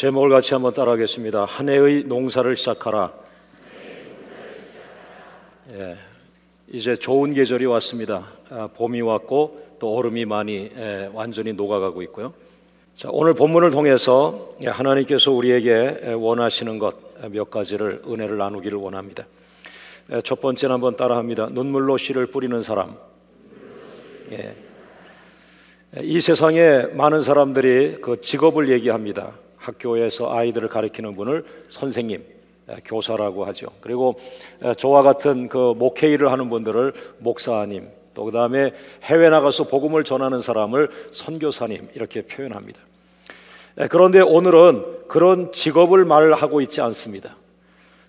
제목을 같이 한번 따라하겠습니다. 한 해의 농사를 시작하라. 이제 좋은 계절이 왔습니다. 봄이 왔고 또 얼음이 많이 완전히 녹아가고 있고요. 자, 오늘 본문을 통해서 하나님께서 우리에게 원하시는 것 몇 가지를 은혜를 나누기를 원합니다. 첫 번째는 한번 따라합니다. 눈물로 씨를 뿌리는 사람. 이 세상에 많은 사람들이 그 직업을 얘기합니다. 학교에서 아이들을 가르치는 분을 선생님, 교사라고 하죠. 그리고 저와 같은 그 목회 일을 하는 분들을 목사님, 또 그 다음에 해외 나가서 복음을 전하는 사람을 선교사님 이렇게 표현합니다. 그런데 오늘은 그런 직업을 말하고 있지 않습니다.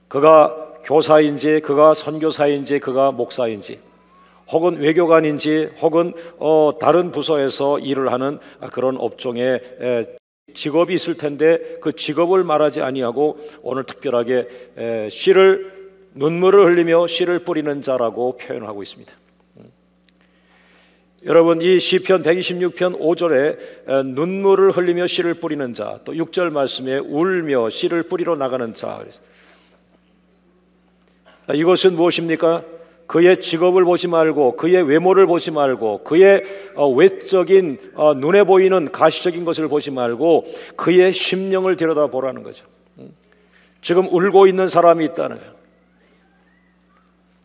그가 교사인지, 그가 선교사인지, 그가 목사인지, 혹은 외교관인지, 혹은 다른 부서에서 일을 하는 그런 업종에 직업이 있을 텐데 그 직업을 말하지 아니하고 오늘 특별하게 눈물을 흘리며 씨를 뿌리는 자라고 표현하고 있습니다. 여러분, 이 시편 126편 5절에 눈물을 흘리며 씨를 뿌리는 자, 또 6절 말씀에 울며 씨를 뿌리러 나가는 자, 이것은 무엇입니까? 그의 직업을 보지 말고, 그의 외모를 보지 말고, 그의 외적인 눈에 보이는 가시적인 것을 보지 말고 그의 심령을 들여다보라는 거죠. 지금 울고 있는 사람이 있다는 거예요.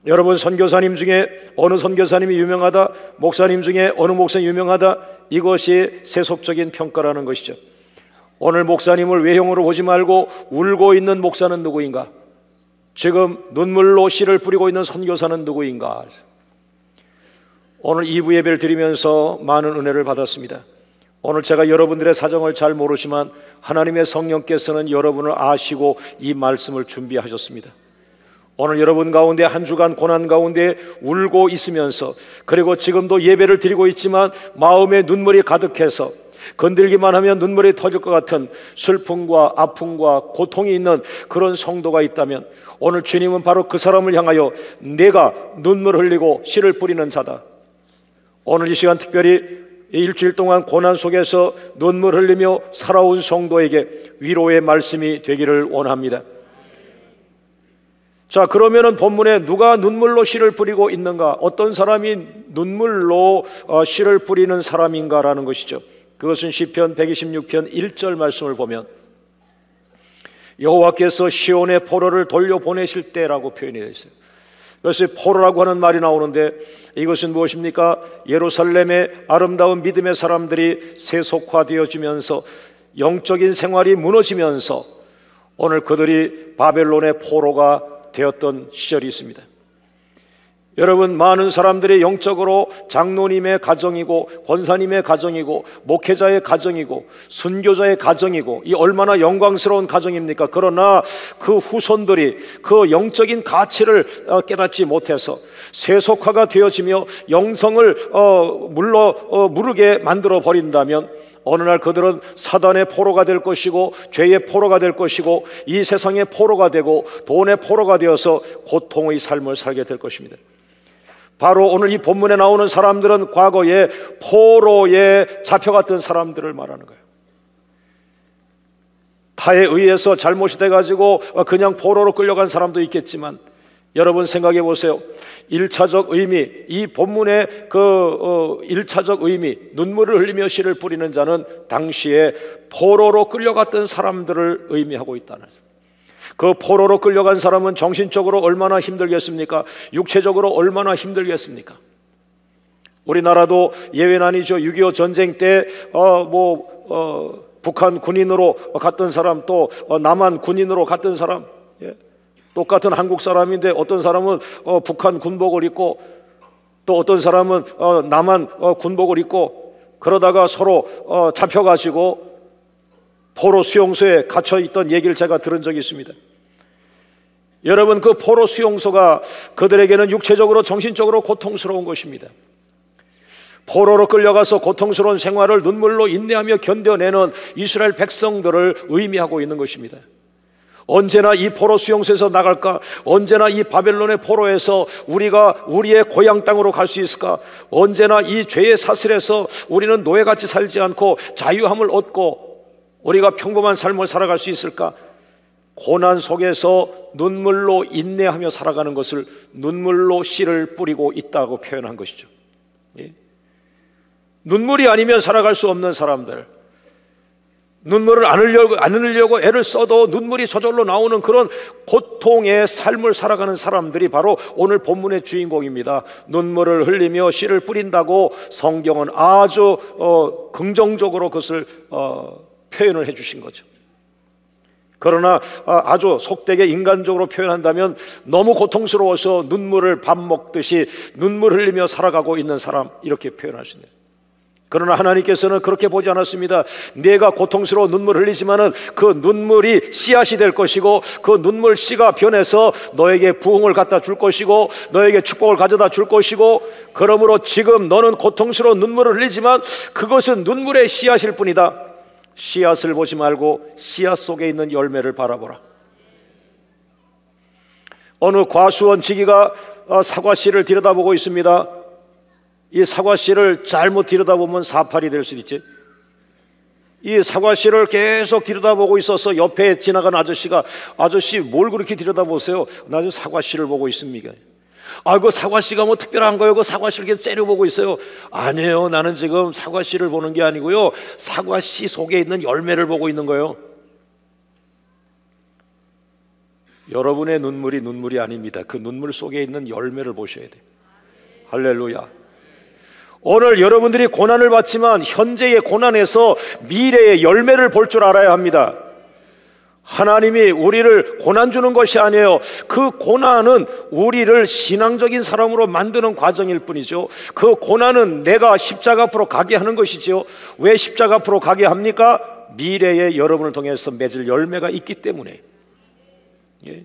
여러분, 선교사님 중에 어느 선교사님이 유명하다, 목사님 중에 어느 목사님이 유명하다, 이것이 세속적인 평가라는 것이죠. 오늘 목사님을 외형으로 보지 말고 울고 있는 목사는 누구인가? 지금 눈물로 씨를 뿌리고 있는 선교사는 누구인가? 오늘 2부 예배를 드리면서 많은 은혜를 받았습니다. 오늘 제가 여러분들의 사정을 잘 모르지만 하나님의 성령께서는 여러분을 아시고 이 말씀을 준비하셨습니다. 오늘 여러분 가운데 한 주간 고난 가운데 울고 있으면서, 그리고 지금도 예배를 드리고 있지만 마음에 눈물이 가득해서 건들기만 하면 눈물이 터질 것 같은 슬픔과 아픔과 고통이 있는 그런 성도가 있다면 오늘 주님은 바로 그 사람을 향하여 내가 눈물 흘리고 씨를 뿌리는 자다. 오늘 이 시간 특별히 일주일 동안 고난 속에서 눈물 흘리며 살아온 성도에게 위로의 말씀이 되기를 원합니다. 자, 그러면은 본문에 누가 눈물로 씨를 뿌리고 있는가? 어떤 사람이 눈물로 씨를 뿌리는 사람인가라는 것이죠. 그것은 시편 126편 1절 말씀을 보면 여호와께서 시온의 포로를 돌려보내실 때라고 표현이 되어 있어요. 그래서 포로라고 하는 말이 나오는데 이것은 무엇입니까? 예루살렘의 아름다운 믿음의 사람들이 세속화되어지면서 영적인 생활이 무너지면서 오늘 그들이 바벨론의 포로가 되었던 시절이 있습니다. 여러분, 많은 사람들이 영적으로 장로님의 가정이고 권사님의 가정이고 목회자의 가정이고 순교자의 가정이고 이 얼마나 영광스러운 가정입니까? 그러나 그 후손들이 그 영적인 가치를 깨닫지 못해서 세속화가 되어지며 영성을 무르게 만들어 버린다면 어느 날 그들은 사단의 포로가 될 것이고 죄의 포로가 될 것이고 이 세상의 포로가 되고 돈의 포로가 되어서 고통의 삶을 살게 될 것입니다. 바로 오늘 이 본문에 나오는 사람들은 과거에 포로에 잡혀갔던 사람들을 말하는 거예요. 타에 의해서 잘못이 돼가지고 그냥 포로로 끌려간 사람도 있겠지만 여러분 생각해 보세요. 1차적 의미, 이 본문의 그 1차적 의미, 눈물을 흘리며 씨를 뿌리는 자는 당시에 포로로 끌려갔던 사람들을 의미하고 있다는 거예요. 그 포로로 끌려간 사람은 정신적으로 얼마나 힘들겠습니까? 육체적으로 얼마나 힘들겠습니까? 우리나라도 예외는 아니죠. 6.25 전쟁 때 북한 군인으로 갔던 사람, 또 남한 군인으로 갔던 사람, 똑같은 한국 사람인데 어떤 사람은 북한 군복을 입고 또 어떤 사람은 남한 군복을 입고 그러다가 서로 잡혀가지고 포로 수용소에 갇혀있던 얘기를 제가 들은 적이 있습니다. 여러분, 그 포로 수용소가 그들에게는 육체적으로 정신적으로 고통스러운 것입니다. 포로로 끌려가서 고통스러운 생활을 눈물로 인내하며 견뎌내는 이스라엘 백성들을 의미하고 있는 것입니다. 언제나 이 포로 수용소에서 나갈까? 언제나 이 바벨론의 포로에서 우리가 우리의 고향 땅으로 갈 수 있을까? 언제나 이 죄의 사슬에서 우리는 노예같이 살지 않고 자유함을 얻고 우리가 평범한 삶을 살아갈 수 있을까? 고난 속에서 눈물로 인내하며 살아가는 것을 눈물로 씨를 뿌리고 있다고 표현한 것이죠. 예? 눈물이 아니면 살아갈 수 없는 사람들, 눈물을 안 흘리려고 애를 써도 눈물이 저절로 나오는 그런 고통의 삶을 살아가는 사람들이 바로 오늘 본문의 주인공입니다. 눈물을 흘리며 씨를 뿌린다고 성경은 아주 긍정적으로 그것을 표현을 해주신 거죠. 그러나 아주 속되게 인간적으로 표현한다면 너무 고통스러워서 눈물을 밥 먹듯이 눈물 흘리며 살아가고 있는 사람, 이렇게 표현할 수 있네요. 그러나 하나님께서는 그렇게 보지 않았습니다. 내가 고통스러워 눈물 흘리지만은 그 눈물이 씨앗이 될 것이고, 그 눈물 씨가 변해서 너에게 부흥을 갖다 줄 것이고, 너에게 축복을 가져다 줄 것이고, 그러므로 지금 너는 고통스러운 눈물을 흘리지만 그것은 눈물의 씨앗일 뿐이다. 씨앗을 보지 말고 씨앗 속에 있는 열매를 바라보라. 어느 과수원 지기가 사과씨를 들여다보고 있습니다. 이 사과씨를 잘못 들여다보면 사팔이 될 수 있지. 이 사과씨를 계속 들여다보고 있어서 옆에 지나간 아저씨가, 아저씨 뭘 그렇게 들여다보세요? 나 지금 사과씨를 보고 있습니다. 그 사과씨가 뭐 특별한 거예요? 그 사과씨를 계속 째려보고 있어요. 아니에요, 나는 지금 사과씨를 보는 게 아니고요, 사과씨 속에 있는 열매를 보고 있는 거예요. 여러분의 눈물이 눈물이 아닙니다. 그 눈물 속에 있는 열매를 보셔야 돼요. 할렐루야. 오늘 여러분들이 고난을 받지만 현재의 고난에서 미래의 열매를 볼 줄 알아야 합니다. 하나님이 우리를 고난 주는 것이 아니에요. 그 고난은 우리를 신앙적인 사람으로 만드는 과정일 뿐이죠. 그 고난은 내가 십자가 앞으로 가게 하는 것이죠. 왜 십자가 앞으로 가게 합니까? 미래에 여러분을 통해서 맺을 열매가 있기 때문에. 예.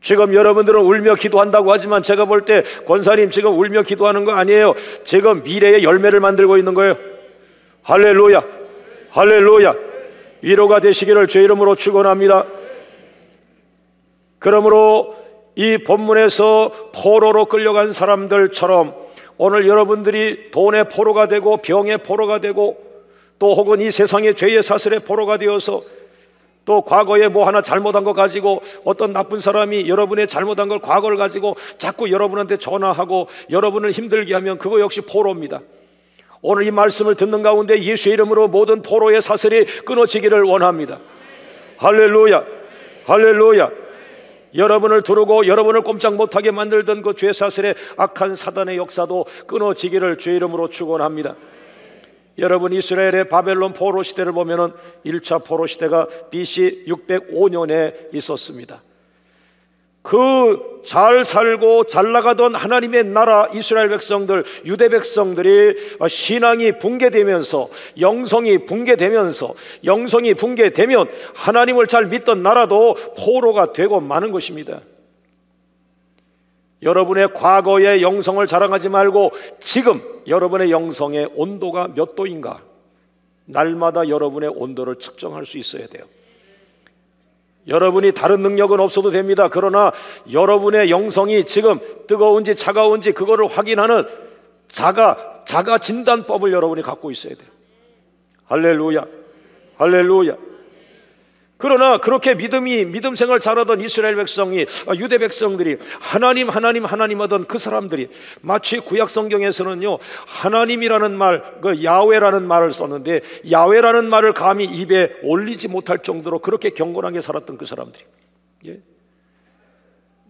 지금 여러분들은 울며 기도한다고 하지만 제가 볼 때 권사님 지금 울며 기도하는 거 아니에요. 지금 미래의 열매를 만들고 있는 거예요. 할렐루야, 할렐루야. 위로가 되시기를 주의 이름으로 축원합니다. 그러므로 이 본문에서 포로로 끌려간 사람들처럼 오늘 여러분들이 돈의 포로가 되고 병의 포로가 되고 또 혹은 이 세상의 죄의 사슬의 포로가 되어서 또 과거에 뭐 하나 잘못한 거 가지고 어떤 나쁜 사람이 여러분의 잘못한 걸 과거를 가지고 자꾸 여러분한테 전화하고 여러분을 힘들게 하면 그거 역시 포로입니다. 오늘 이 말씀을 듣는 가운데 예수의 이름으로 모든 포로의 사슬이 끊어지기를 원합니다. 할렐루야, 할렐루야. 여러분을 두르고 여러분을 꼼짝 못하게 만들던 그 죄 사슬의 악한 사단의 역사도 끊어지기를 주의 이름으로 축원합니다. 여러분, 이스라엘의 바벨론 포로 시대를 보면은 1차 포로 시대가 BC 605년에 있었습니다. 그 잘 살고 잘 나가던 하나님의 나라 이스라엘 백성들, 유대 백성들이 신앙이 붕괴되면서 영성이 붕괴되면 하나님을 잘 믿던 나라도 포로가 되고 마는 것입니다. 여러분의 과거의 영성을 자랑하지 말고 지금 여러분의 영성의 온도가 몇 도인가, 날마다 여러분의 온도를 측정할 수 있어야 돼요. 여러분이 다른 능력은 없어도 됩니다. 그러나 여러분의 영성이 지금 뜨거운지 차가운지 그거를 확인하는 자가 진단법을 여러분이 갖고 있어야 돼요. 할렐루야, 할렐루야. 그러나 그렇게 믿음 생활 잘하던 이스라엘 백성이, 유대 백성들이 하나님 하던 그 사람들이 마치 구약 성경에서는요, 하나님이라는 말, 그 야훼라는 말을 썼는데 야훼라는 말을 감히 입에 올리지 못할 정도로 그렇게 경건하게 살았던 그 사람들이, 예?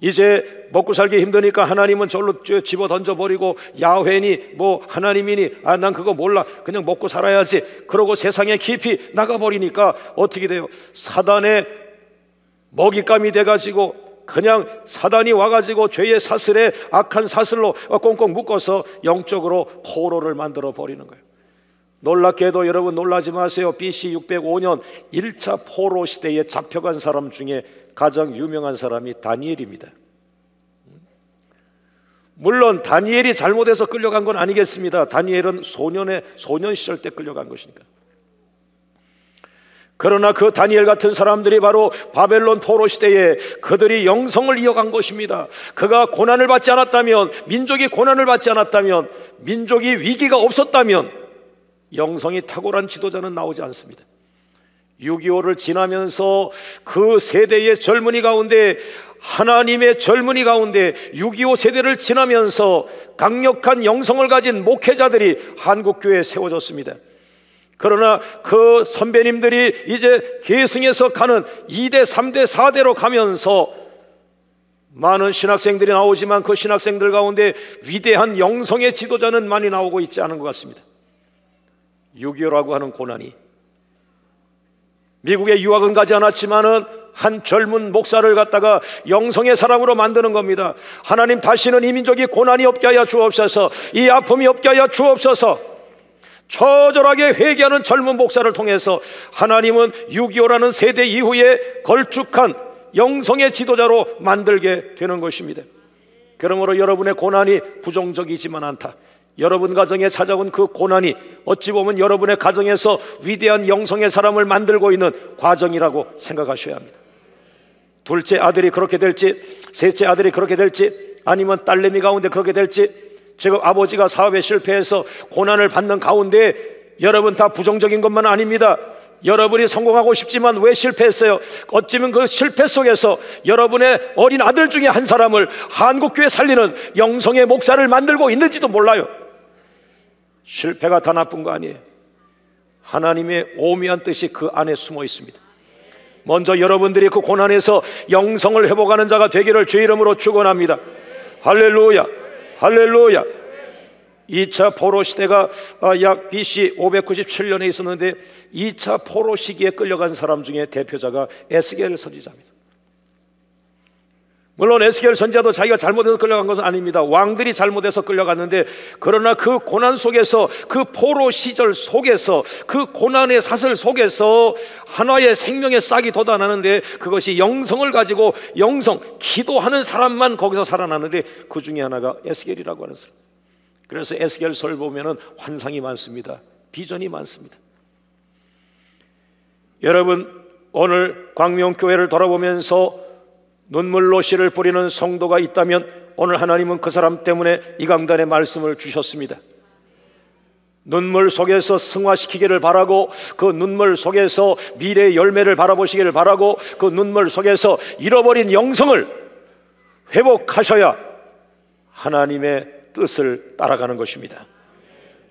이제 먹고 살기 힘드니까 하나님은 절로 집어 던져버리고 야훼니 뭐 하나님이니 난 그거 몰라, 그냥 먹고 살아야지, 그러고 세상에 깊이 나가버리니까 어떻게 돼요? 사단의 먹잇감이 돼가지고 그냥 사단이 와가지고 죄의 사슬에 악한 사슬로 꽁꽁 묶어서 영적으로 포로를 만들어 버리는 거예요. 놀랍게도 여러분 놀라지 마세요. BC 605년 1차 포로 시대에 잡혀간 사람 중에 가장 유명한 사람이 다니엘입니다. 물론 다니엘이 잘못해서 끌려간 건 아니겠습니다. 다니엘은 소년 시절 때 끌려간 것이니까. 그러나 그 다니엘 같은 사람들이 바로 바벨론 포로 시대에 그들이 영성을 이어간 것입니다. 그가 고난을 받지 않았다면, 민족이 고난을 받지 않았다면, 민족이 위기가 없었다면 영성이 탁월한 지도자는 나오지 않습니다. 6.25를 지나면서 그 세대의 젊은이 가운데, 하나님의 젊은이 가운데 6.25 세대를 지나면서 강력한 영성을 가진 목회자들이 한국교회에 세워졌습니다. 그러나 그 선배님들이 이제 계승해서 가는 2대, 3대, 4대로 가면서 많은 신학생들이 나오지만 그 신학생들 가운데 위대한 영성의 지도자는 많이 나오고 있지 않은 것 같습니다. 6.25라고 하는 고난이, 미국에 유학은 가지 않았지만은 한 젊은 목사를 갖다가 영성의 사람으로 만드는 겁니다. 하나님, 다시는 이 민족이 고난이 없게 하여 주옵소서, 이 아픔이 없게 하여 주옵소서. 처절하게 회개하는 젊은 목사를 통해서 하나님은 6.25라는 세대 이후에 걸쭉한 영성의 지도자로 만들게 되는 것입니다. 그러므로 여러분의 고난이 부정적이지만 않다. 여러분 가정에 찾아온 그 고난이 어찌 보면 여러분의 가정에서 위대한 영성의 사람을 만들고 있는 과정이라고 생각하셔야 합니다. 둘째 아들이 그렇게 될지, 셋째 아들이 그렇게 될지, 아니면 딸내미 가운데 그렇게 될지, 지금 아버지가 사업에 실패해서 고난을 받는 가운데 여러분 다 부정적인 것만 아닙니다. 여러분이 성공하고 싶지만 왜 실패했어요? 어쩌면 그 실패 속에서 여러분의 어린 아들 중에 한 사람을 한국교회 살리는 영성의 목사를 만들고 있는지도 몰라요. 실패가 다 나쁜 거 아니에요. 하나님의 오묘한 뜻이 그 안에 숨어 있습니다. 먼저 여러분들이 그 고난에서 영성을 회복하는 자가 되기를 주의 이름으로 축원합니다. 할렐루야, 할렐루야. 2차 포로 시대가 약 BC 597년에 있었는데 2차 포로 시기에 끌려간 사람 중에 대표자가 에스겔 선지자입니다. 물론 에스겔 선지자도 자기가 잘못해서 끌려간 것은 아닙니다. 왕들이 잘못해서 끌려갔는데, 그러나 그 고난 속에서, 그 포로 시절 속에서, 그 고난의 사슬 속에서 하나의 생명의 싹이 돋아나는데, 그것이 영성을 가지고 영성, 기도하는 사람만 거기서 살아나는데, 그 중에 하나가 에스겔이라고 하는 사람. 그래서 에스겔서를 보면은 환상이 많습니다. 비전이 많습니다. 여러분, 오늘 광명교회를 돌아보면서 눈물로 씨를 뿌리는 성도가 있다면 오늘 하나님은 그 사람 때문에 이 강단에 말씀을 주셨습니다. 눈물 속에서 승화시키기를 바라고, 그 눈물 속에서 미래의 열매를 바라보시기를 바라고, 그 눈물 속에서 잃어버린 영성을 회복하셔야 하나님의 뜻을 따라가는 것입니다.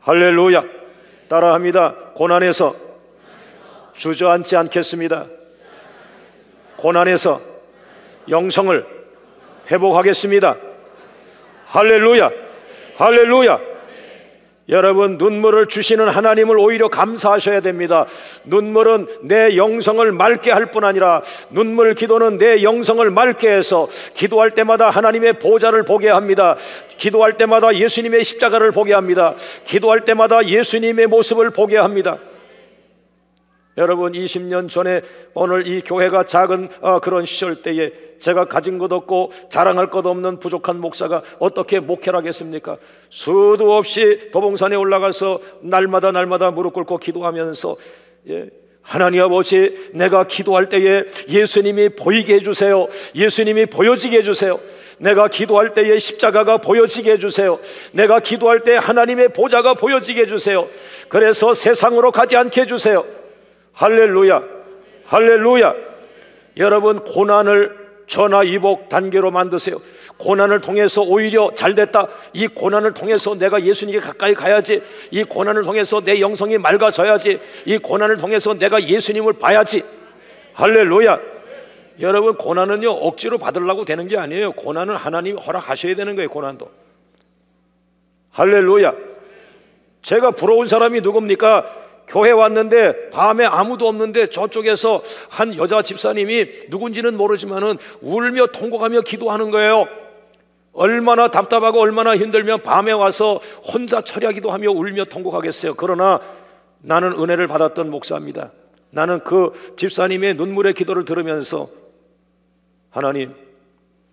할렐루야. 따라합니다. 고난에서 주저앉지 않겠습니다. 고난에서 영성을 회복하겠습니다. 할렐루야, 할렐루야. 여러분, 눈물을 주시는 하나님을 오히려 감사하셔야 됩니다. 눈물은 내 영성을 맑게 할 뿐 아니라, 눈물 기도는 내 영성을 맑게 해서 기도할 때마다 하나님의 보좌를 보게 합니다. 기도할 때마다 예수님의 십자가를 보게 합니다. 기도할 때마다 예수님의 모습을 보게 합니다. 여러분, 20년 전에 오늘 이 교회가 작은 그런 시절 때에 제가 가진 것 없고 자랑할 것 없는 부족한 목사가 어떻게 목회를 하겠습니까? 수도 없이 도봉산에 올라가서 날마다 무릎 꿇고 기도하면서, 하나님 아버지, 내가 기도할 때에 예수님이 보이게 해주세요. 예수님이 보여지게 해주세요. 내가 기도할 때에 십자가가 보여지게 해주세요. 내가 기도할 때 하나님의 보좌가 보여지게 해주세요. 그래서 세상으로 가지 않게 해주세요. 할렐루야, 할렐루야. 여러분, 고난을 전화위복 단계로 만드세요. 고난을 통해서 오히려 잘됐다, 이 고난을 통해서 내가 예수님께 가까이 가야지, 이 고난을 통해서 내 영성이 맑아져야지, 이 고난을 통해서 내가 예수님을 봐야지. 할렐루야. 여러분, 고난은요 억지로 받으려고 되는 게 아니에요. 고난은 하나님이 허락하셔야 되는 거예요. 고난도. 할렐루야. 제가 부러운 사람이 누굽니까? 교회 왔는데 밤에 아무도 없는데 저쪽에서 한 여자 집사님이 누군지는 모르지만은 울며 통곡하며 기도하는 거예요. 얼마나 답답하고 얼마나 힘들면 밤에 와서 혼자 철야기도 하며 울며 통곡하겠어요. 그러나 나는 은혜를 받았던 목사입니다. 나는 그 집사님의 눈물의 기도를 들으면서, 하나님,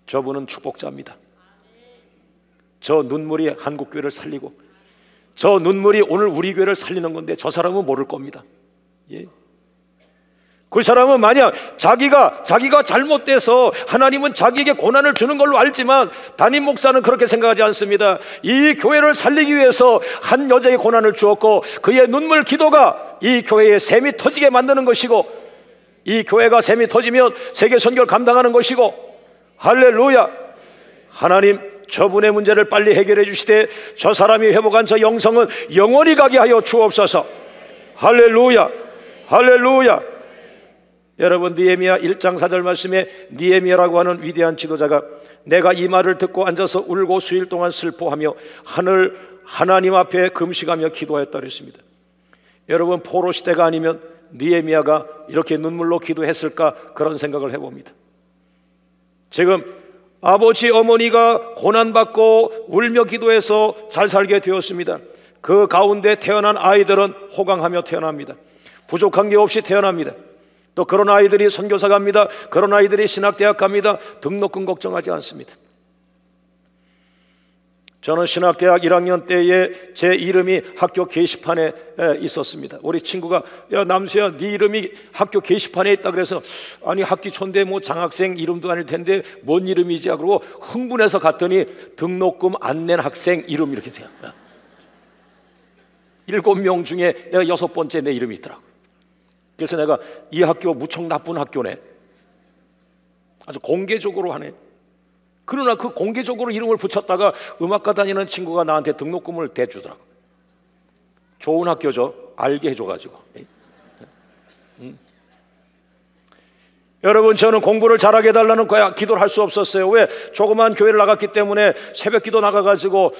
저분은 축복자입니다. 저 눈물이 한국교회를 살리고, 저 눈물이 오늘 우리 교회를 살리는 건데 저 사람은 모를 겁니다. 그 사람은 만약 자기가 잘못돼서 하나님은 자기에게 고난을 주는 걸로 알지만, 담임 목사는 그렇게 생각하지 않습니다. 이 교회를 살리기 위해서 한 여자의 고난을 주었고, 그의 눈물 기도가 이 교회에 샘이 터지게 만드는 것이고, 이 교회가 샘이 터지면 세계 선교를 감당하는 것이고, 할렐루야. 하나님, 저분의 문제를 빨리 해결해 주시되 저 사람이 회복한 저 영성은 영원히 가게 하여 주옵소서. 할렐루야, 할렐루야. 여러분, 느헤미야 1장 4절 말씀에 느헤미야라고 하는 위대한 지도자가 내가 이 말을 듣고 앉아서 울고 수일 동안 슬퍼하며 하나님 앞에 금식하며 기도했다 그랬습니다. 여러분, 포로 시대가 아니면 느헤미야가 이렇게 눈물로 기도했을까, 그런 생각을 해봅니다. 지금 아버지 어머니가 고난받고 울며 기도해서 잘 살게 되었습니다. 그 가운데 태어난 아이들은 호강하며 태어납니다. 부족한 게 없이 태어납니다. 또 그런 아이들이 선교사 갑니다. 그런 아이들이 신학대학 갑니다. 등록금 걱정하지 않습니다. 저는 신학대학 1학년 때에 제 이름이 학교 게시판에 있었습니다. 우리 친구가 야 남수야, 네 이름이 학교 게시판에 있다 그래서 아니 학기 초인데 뭐 장학생 이름도 아닐 텐데 뭔 이름이지 하고 흥분해서 갔더니 등록금 안 낸 학생 이름 이렇게 돼요. 7명 중에 내가 6번째 내 이름이 있더라고. 그래서 내가 이 학교 무척 나쁜 학교네, 아주 공개적으로 하네. 그러나 그 공개적으로 이름을 붙였다가 음악과 다니는 친구가 나한테 등록금을 대주더라고. 좋은 학교죠, 알게 해줘가지고. 여러분, 저는 공부를 잘하게 해달라는 거야 기도를 할 수 없었어요. 왜? 조그만 교회를 나갔기 때문에 새벽 기도 나가가지고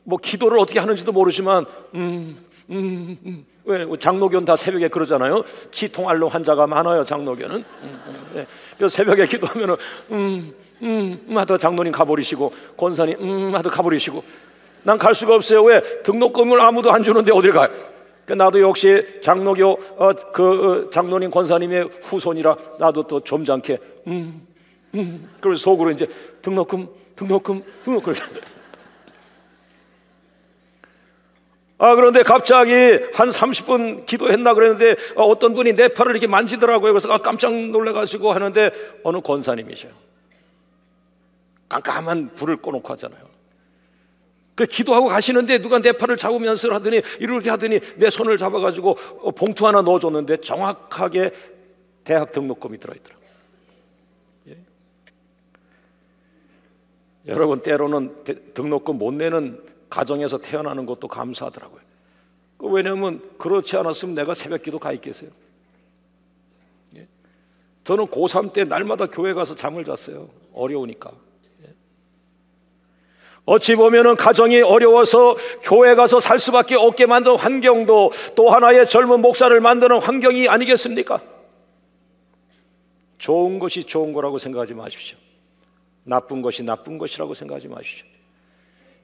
뭐 기도를 어떻게 하는지도 모르지만 왜 장로교는 다 새벽에 그러잖아요. 치통알로 환자가 많아요, 장로교는. 그래서 새벽에 기도하면은 하다 장로님 가버리시고 권사님 하다 가버리시고, 난 갈 수가 없어요. 왜? 등록금을 아무도 안 주는데 어딜 가요? 나도 역시 장로교 장로님 권사님의 후손이라 나도 또 점잖게 그래서 속으로 이제 등록금 그런데 갑자기 한 30분 기도했나 그랬는데 어떤 분이 내 팔을 이렇게 만지더라고요. 그래서 깜짝 놀라가지고 하는데 어느 권사님이셔요. 깜깜한 불을 꺼놓고 하잖아요. 그 기도하고 가시는데 누가 내 팔을 잡으면서 하더니 이렇게 하더니 내 손을 잡아가지고 봉투 하나 넣어줬는데 정확하게 대학 등록금이 들어있더라고요. 예? 여러분, 때로는 등록금 못 내는 가정에서 태어나는 것도 감사하더라고요. 왜냐하면 그렇지 않았으면 내가 새벽기도 가 있겠어요. 예? 저는 고3 때 날마다 교회 가서 잠을 잤어요. 어려우니까. 예? 어찌 보면은 가정이 어려워서 교회 가서 살 수밖에 없게 만든 환경도 또 하나의 젊은 목사를 만드는 환경이 아니겠습니까? 좋은 것이 좋은 거라고 생각하지 마십시오. 나쁜 것이 나쁜 것이라고 생각하지 마십시오.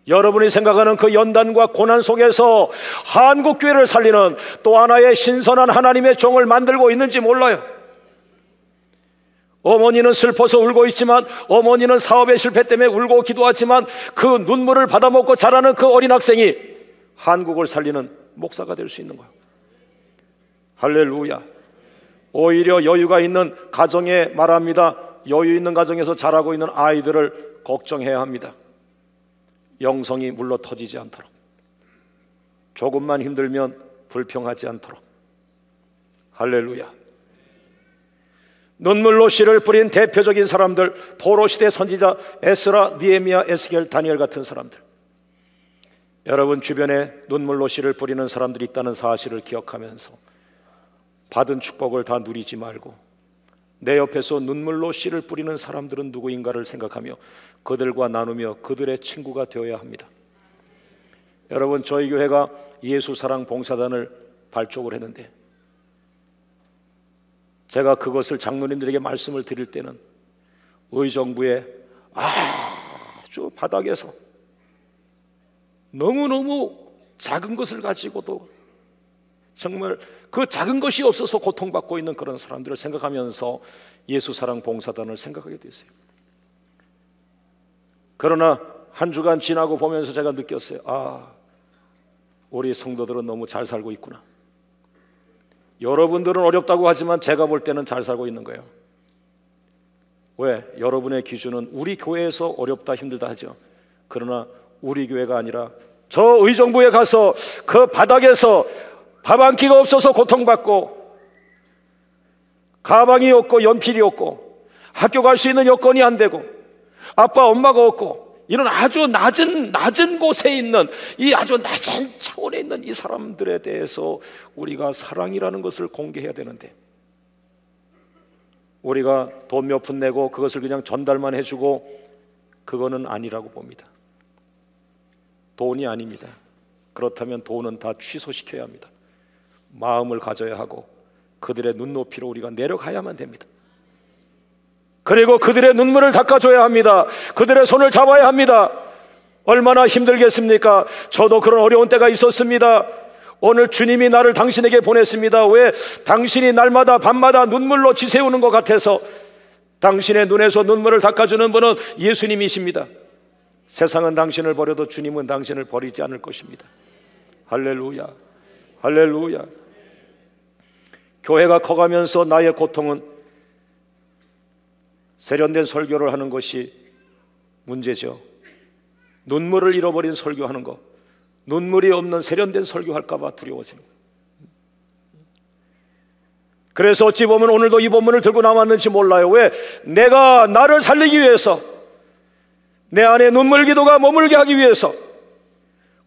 여러분이 생각하는 그 연단과 고난 속에서 한국교회를 살리는 또 하나의 신선한 하나님의 종을 만들고 있는지 몰라요. 어머니는 슬퍼서 울고 있지만, 어머니는 사업의 실패 때문에 울고 기도하지만 그 눈물을 받아먹고 자라는 그 어린 학생이 한국을 살리는 목사가 될 수 있는 거예요. 할렐루야. 오히려 여유가 있는 가정에 말합니다. 여유 있는 가정에서 자라고 있는 아이들을 걱정해야 합니다. 영성이 물러 터지지 않도록, 조금만 힘들면 불평하지 않도록. 할렐루야. 눈물로 씨를 뿌린 대표적인 사람들, 포로시대 선지자 에스라, 느헤미야, 에스겔, 다니엘 같은 사람들. 여러분 주변에 눈물로 씨를 뿌리는 사람들이 있다는 사실을 기억하면서 받은 축복을 다 누리지 말고 내 옆에서 눈물로 씨를 뿌리는 사람들은 누구인가를 생각하며 그들과 나누며 그들의 친구가 되어야 합니다. 여러분, 저희 교회가 예수사랑 봉사단을 발족을 했는데 제가 그것을 장로님들에게 말씀을 드릴 때는 의정부의 아주 바닥에서 너무너무 작은 것을 가지고도 정말 그 작은 것이 없어서 고통받고 있는 그런 사람들을 생각하면서 예수사랑 봉사단을 생각하게 됐어요. 그러나 한 주간 지나고 보면서 제가 느꼈어요. 우리 성도들은 너무 잘 살고 있구나. 여러분들은 어렵다고 하지만 제가 볼 때는 잘 살고 있는 거예요. 왜? 여러분의 기준은 우리 교회에서 어렵다 힘들다 하죠. 그러나 우리 교회가 아니라 저 의정부에 가서 그 바닥에서 밥 한 끼가 없어서 고통받고 가방이 없고 연필이 없고 학교 갈 수 있는 여건이 안 되고 아빠 엄마가 없고 이런 아주 낮은 곳에 있는 이 아주 낮은 차원에 있는 이 사람들에 대해서 우리가 사랑이라는 것을 공개해야 되는데, 우리가 돈 몇 푼 내고 그것을 그냥 전달만 해주고 그거는 아니라고 봅니다. 돈이 아닙니다. 그렇다면 돈은 다 취소시켜야 합니다. 마음을 가져야 하고 그들의 눈높이로 우리가 내려가야만 됩니다. 그리고 그들의 눈물을 닦아줘야 합니다. 그들의 손을 잡아야 합니다. 얼마나 힘들겠습니까? 저도 그런 어려운 때가 있었습니다. 오늘 주님이 나를 당신에게 보냈습니다. 왜? 당신이 날마다 밤마다 눈물로 지새우는 것 같아서. 당신의 눈에서 눈물을 닦아주는 분은 예수님이십니다. 세상은 당신을 버려도 주님은 당신을 버리지 않을 것입니다. 할렐루야, 할렐루야. 교회가 커가면서 나의 고통은 세련된 설교를 하는 것이 문제죠. 눈물을 잃어버린 설교하는 것, 눈물이 없는 세련된 설교할까 봐 두려워지는 것. 그래서 어찌 보면 오늘도 이 본문을 들고 나왔는지 몰라요. 왜? 내가 나를 살리기 위해서, 내 안에 눈물 기도가 머물게 하기 위해서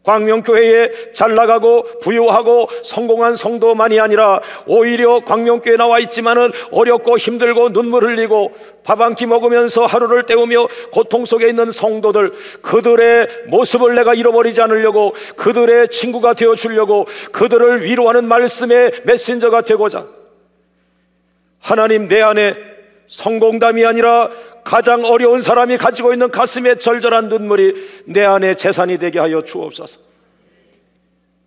광명교회에 잘나가고 부유하고 성공한 성도만이 아니라 오히려 광명교회에 나와 있지만은 어렵고 힘들고 눈물 흘리고 밥 한 끼 먹으면서 하루를 때우며 고통 속에 있는 성도들, 그들의 모습을 내가 잃어버리지 않으려고, 그들의 친구가 되어주려고, 그들을 위로하는 말씀의 메신저가 되고자, 하나님, 내 안에 성공담이 아니라 가장 어려운 사람이 가지고 있는 가슴에 절절한 눈물이 내 안에 재산이 되게 하여 주옵소서.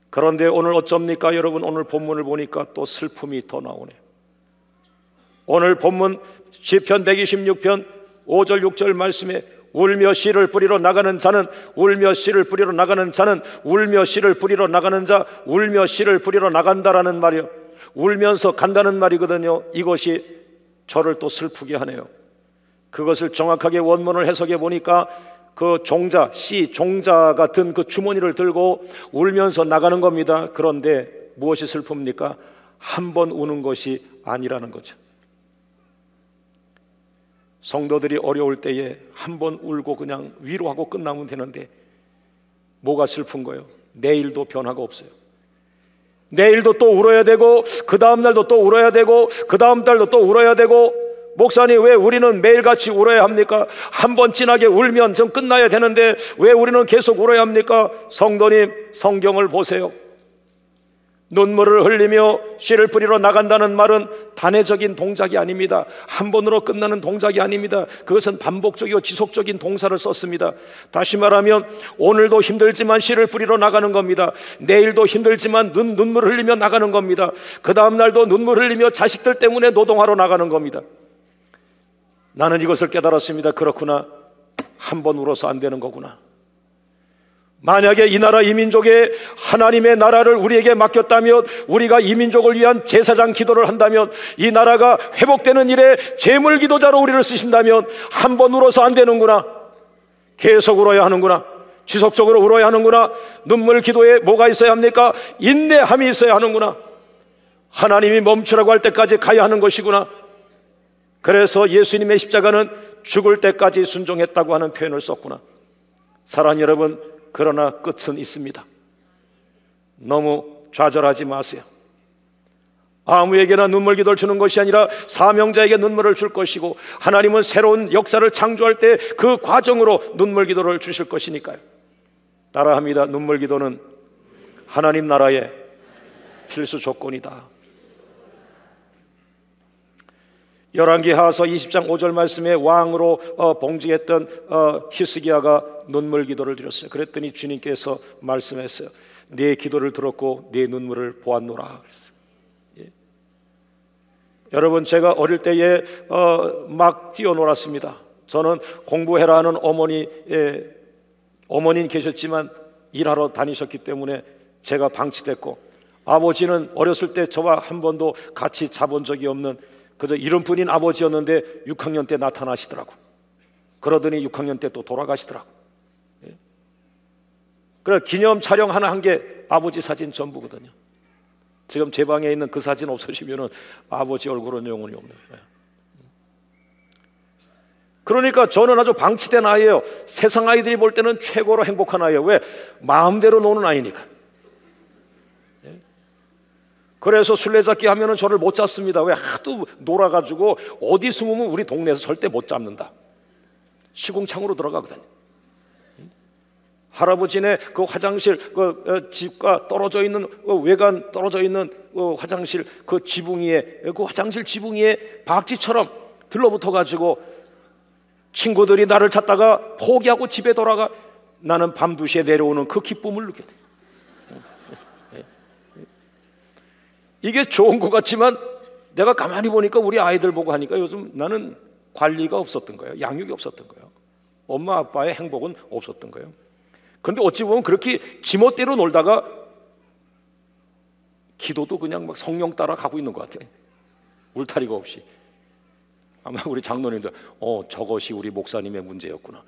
그런데 오늘 어쩝니까 여러분? 오늘 본문을 보니까 또 슬픔이 더 나오네요. 오늘 본문 시편 126편 5절 6절 말씀에 울며 씨를 뿌리러 나가는 자는, 울며 씨를 뿌리러 나가는 자는, 울며 씨를 뿌리러 나가는 자, 울며 씨를 뿌리러 나간다라는 말이요, 울면서 간다는 말이거든요. 이것이 저를 또 슬프게 하네요. 그것을 정확하게 원문을 해석해 보니까 그 종자, 씨, 종자 같은 그 주머니를 들고 울면서 나가는 겁니다. 그런데 무엇이 슬픕니까? 한 번 우는 것이 아니라는 거죠. 성도들이 어려울 때에 한 번 울고 그냥 위로하고 끝나면 되는데 뭐가 슬픈 거예요? 내일도 변화가 없어요. 내일도 또 울어야 되고, 그 다음 날도 또 울어야 되고, 그 다음 달도 또 울어야 되고. 목사님, 왜 우리는 매일같이 울어야 합니까? 한 번 진하게 울면 좀 끝나야 되는데 왜 우리는 계속 울어야 합니까? 성도님, 성경을 보세요. 눈물을 흘리며 씨를 뿌리러 나간다는 말은 단회적인 동작이 아닙니다. 한 번으로 끝나는 동작이 아닙니다. 그것은 반복적이고 지속적인 동사를 썼습니다. 다시 말하면 오늘도 힘들지만 씨를 뿌리러 나가는 겁니다. 내일도 힘들지만 눈물을 흘리며 나가는 겁니다. 그 다음 날도 눈물 흘리며 자식들 때문에 노동하러 나가는 겁니다. 나는 이것을 깨달았습니다. 그렇구나, 한 번 울어서 안 되는 거구나. 만약에 이 나라 이 민족에 하나님의 나라를 우리에게 맡겼다면, 우리가 이 민족을 위한 제사장 기도를 한다면, 이 나라가 회복되는 일에 제물 기도자로 우리를 쓰신다면 한 번 울어서 안 되는구나. 계속 울어야 하는구나. 지속적으로 울어야 하는구나. 눈물 기도에 뭐가 있어야 합니까? 인내함이 있어야 하는구나. 하나님이 멈추라고 할 때까지 가야 하는 것이구나. 그래서 예수님의 십자가는 죽을 때까지 순종했다고 하는 표현을 썼구나. 사랑하는 여러분, 그러나 끝은 있습니다. 너무 좌절하지 마세요. 아무에게나 눈물 기도를 주는 것이 아니라 사명자에게 눈물을 줄 것이고, 하나님은 새로운 역사를 창조할 때 그 과정으로 눈물 기도를 주실 것이니까요. 따라합니다. 눈물 기도는 하나님 나라의 필수 조건이다. 열왕기하서 20장 5절 말씀에 왕으로 봉직했던 히스기야가 눈물 기도를 드렸어요. 그랬더니 주님께서 말씀했어요. 네 기도를 들었고 네 눈물을 보았노라 그랬어요. 예. 여러분, 제가 어릴 때에 막 뛰어놀았습니다. 저는 공부해라는 어머니는 계셨지만 일하러 다니셨기 때문에 제가 방치됐고, 아버지는 어렸을 때 저와 한 번도 같이 자본 적이 없는 그저 이름뿐인 아버지였는데 6학년 때 나타나시더라고. 그러더니 6학년 때 또 돌아가시더라고. 예? 그래 기념 촬영 하나 한 게 아버지 사진 전부거든요. 지금 제 방에 있는 그 사진 없으시면은 아버지 얼굴은 영원히 없는 거예요. 그러니까 저는 아주 방치된 아이예요. 세상 아이들이 볼 때는 최고로 행복한 아이예요. 왜? 마음대로 노는 아이니까. 그래서 술래잡기 하면은 저를 못 잡습니다. 왜? 하도 놀아가지고 어디 숨으면 우리 동네에서 절대 못 잡는다. 시궁창으로 들어가거든요. 할아버지네 그 화장실, 그 집과 떨어져 있는 외관 떨어져 있는 화장실 그 지붕 위에, 그 화장실 지붕 위에 박쥐처럼 들러붙어 가지고 친구들이 나를 찾다가 포기하고 집에 돌아가. 나는 밤 2시에 내려오는 그 기쁨을 느껴요. 이게 좋은 것 같지만 내가 가만히 보니까 우리 아이들 보고 하니까 요즘 나는 관리가 없었던 거예요. 양육이 없었던 거예요. 엄마 아빠의 행복은 없었던 거예요. 그런데 어찌 보면 그렇게 지멋대로 놀다가 기도도 그냥 막 성령 따라 가고 있는 것 같아요. 울타리가 없이. 아마 우리 장로님들 저것이 우리 목사님의 문제였구나.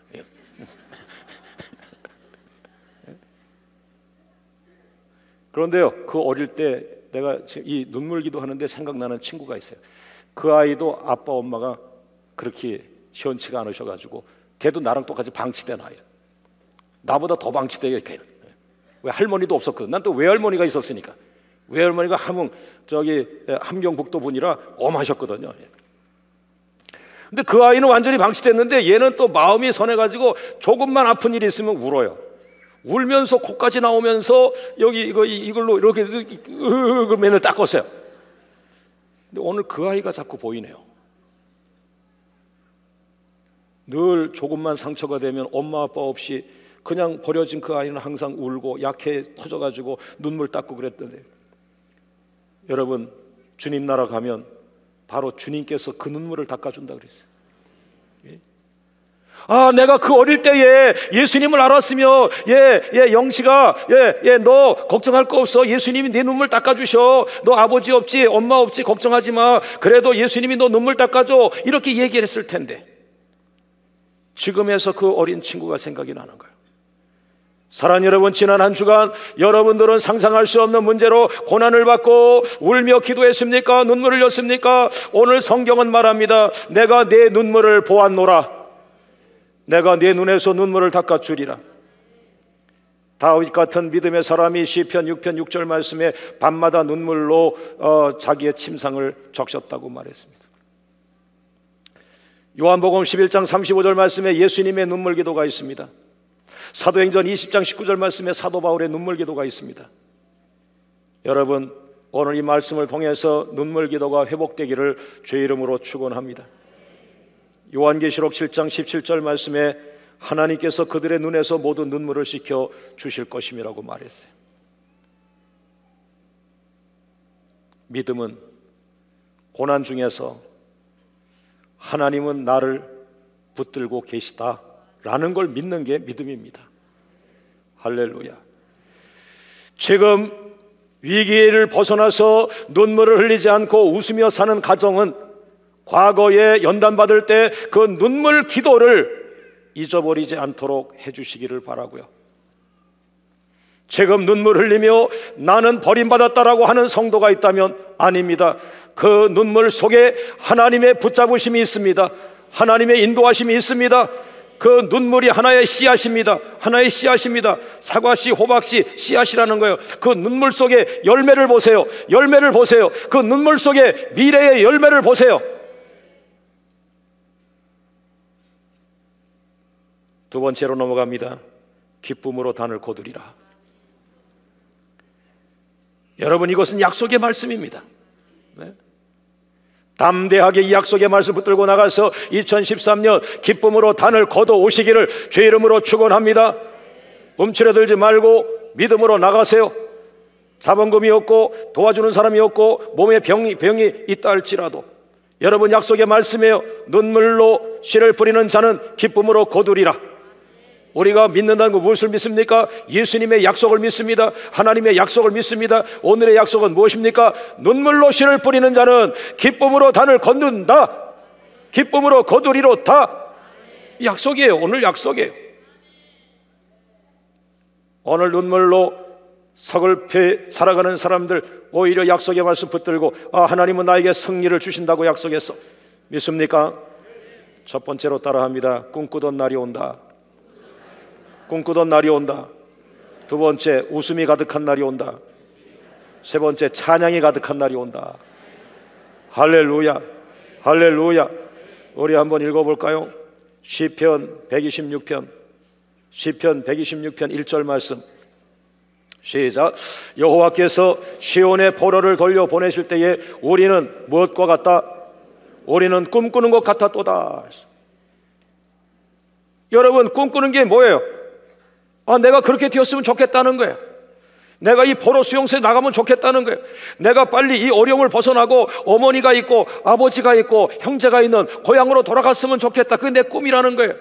그런데요, 그 어릴 때 내가 이 눈물 기도하는데 생각나는 친구가 있어요. 그 아이도 아빠 엄마가 그렇게 시원치가 않으셔가지고 걔도 나랑 똑같이 방치된 아이야. 나보다 더 방치돼요. 걔는. 왜? 할머니도 없었거든. 난 또 외할머니가 있었으니까. 외할머니가 함경북도 분이라 엄하셨거든요. 근데 그 아이는 완전히 방치됐는데 얘는 또 마음이 선해가지고 조금만 아픈 일이 있으면 울어요. 울면서 코까지 나오면서 여기 이걸로 이렇게 맨날 닦았어요. 근데 오늘 그 아이가 자꾸 보이네요. 늘 조금만 상처가 되면 엄마 아빠 없이 그냥 버려진 그 아이는 항상 울고 약해 터져가지고 눈물 닦고 그랬던데, 여러분 주님 나라 가면 바로 주님께서 그 눈물을 닦아준다 그랬어요. 내가 그 어릴 때에 예수님을 알았으며 영식아 너 걱정할 거 없어. 예수님이 네 눈물 닦아주셔. 너 아버지 없지 엄마 없지 걱정하지 마. 그래도 예수님이 너 눈물 닦아줘. 이렇게 얘기를 했을 텐데 지금에서 그 어린 친구가 생각이 나는 거예요. 사랑하는 여러분, 지난 한 주간 여러분들은 상상할 수 없는 문제로 고난을 받고 울며 기도했습니까? 눈물을 흘렸습니까? 오늘 성경은 말합니다. 내가 내 눈물을 보았노라. 내가 내 눈에서 눈물을 닦아주리라. 다윗 같은 믿음의 사람이 시편 6편 6절 말씀에 밤마다 눈물로 자기의 침상을 적셨다고 말했습니다. 요한복음 11장 35절 말씀에 예수님의 눈물 기도가 있습니다. 사도행전 20장 19절 말씀에 사도 바울의 눈물 기도가 있습니다. 여러분, 오늘 이 말씀을 통해서 눈물 기도가 회복되기를 주의 이름으로 축원합니다. 요한계시록 7장 17절 말씀에 하나님께서 그들의 눈에서 모든 눈물을 씻겨 주실 것임이라고 말했어요. 믿음은 고난 중에서 하나님은 나를 붙들고 계시다라는 걸 믿는 게 믿음입니다. 할렐루야. 지금 위기를 벗어나서 눈물을 흘리지 않고 웃으며 사는 가정은 과거에 연단받을 때 그 눈물 기도를 잊어버리지 않도록 해주시기를 바라고요. 지금 눈물 흘리며 나는 버림받았다라고 하는 성도가 있다면 아닙니다. 그 눈물 속에 하나님의 붙잡으심이 있습니다. 하나님의 인도하심이 있습니다. 그 눈물이 하나의 씨앗입니다. 하나의 씨앗입니다. 사과씨, 호박씨, 씨앗이라는 거예요. 그 눈물 속에 열매를 보세요. 열매를 보세요. 그 눈물 속에 미래의 열매를 보세요. 두 번째로 넘어갑니다. 기쁨으로 단을 거두리라. 여러분, 이것은 약속의 말씀입니다. 네? 담대하게 이 약속의 말씀 붙들고 나가서 2013년 기쁨으로 단을 거둬 오시기를 주의 이름으로 축원합니다. 움츠러들지 말고 믿음으로 나가세요. 자본금이 없고 도와주는 사람이 없고 몸에 병이 있다 할지라도 여러분, 약속의 말씀이에요. 눈물로 씨를 뿌리는 자는 기쁨으로 거두리라. 우리가 믿는다는 건 무엇을 믿습니까? 예수님의 약속을 믿습니다. 하나님의 약속을 믿습니다. 오늘의 약속은 무엇입니까? 눈물로 씨를 뿌리는 자는 기쁨으로 단을 거둔다. 기쁨으로 거두리로다. 약속이에요. 오늘 약속이에요. 오늘 눈물로 서글페 살아가는 사람들 오히려 약속의 말씀 붙들고 하나님은 나에게 승리를 주신다고 약속했어. 믿습니까? 첫 번째로 따라합니다. 꿈꾸던 날이 온다. 꿈꾸던 날이 온다. 두 번째, 웃음이 가득한 날이 온다. 세 번째, 찬양이 가득한 날이 온다. 할렐루야, 할렐루야. 우리 한번 읽어볼까요? 시편 126편 1절 말씀 시작. 여호와께서 시온의 포로를 돌려 보내실 때에 우리는 무엇과 같다? 우리는 꿈꾸는 것 같았도다. 여러분, 꿈꾸는 게 뭐예요? 내가 그렇게 되었으면 좋겠다는 거예요. 내가 이 포로 수용소에 나가면 좋겠다는 거예요. 내가 빨리 이 어려움을 벗어나고 어머니가 있고 아버지가 있고 형제가 있는 고향으로 돌아갔으면 좋겠다. 그게 내 꿈이라는 거예요.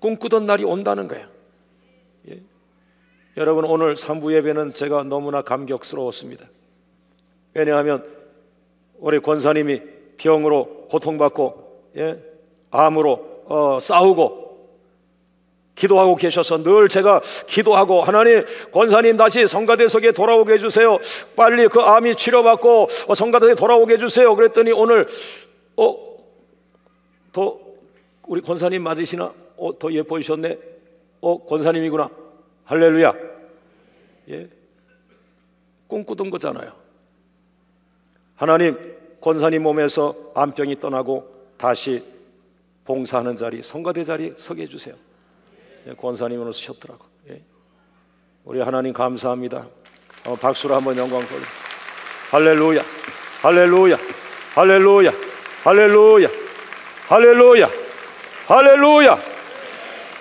꿈꾸던 날이 온다는 거예요. 예. 여러분, 오늘 3부 예배는 제가 너무나 감격스러웠습니다. 왜냐하면 우리 권사님이 병으로 고통받고 암으로 싸우고 기도하고 계셔서 늘 제가 기도하고, 하나님, 권사님 다시 성가대석에 돌아오게 해주세요. 빨리 그 암이 치료받고 성가대석에 돌아오게 해주세요. 그랬더니 오늘 더 우리 권사님 맞으시나? 더 예뻐지셨네. 권사님이구나. 할렐루야. 예, 꿈꾸던 거잖아요. 하나님, 권사님 몸에서 암병이 떠나고 다시 봉사하는 자리, 성가대 자리 서게 해주세요. 권사님 오늘 쓰셨더라고. 우리 하나님 감사합니다. 박수로 한번 영광 돌려. 할렐루야, 할렐루야, 할렐루야, 할렐루야, 할렐루야, 할렐루야.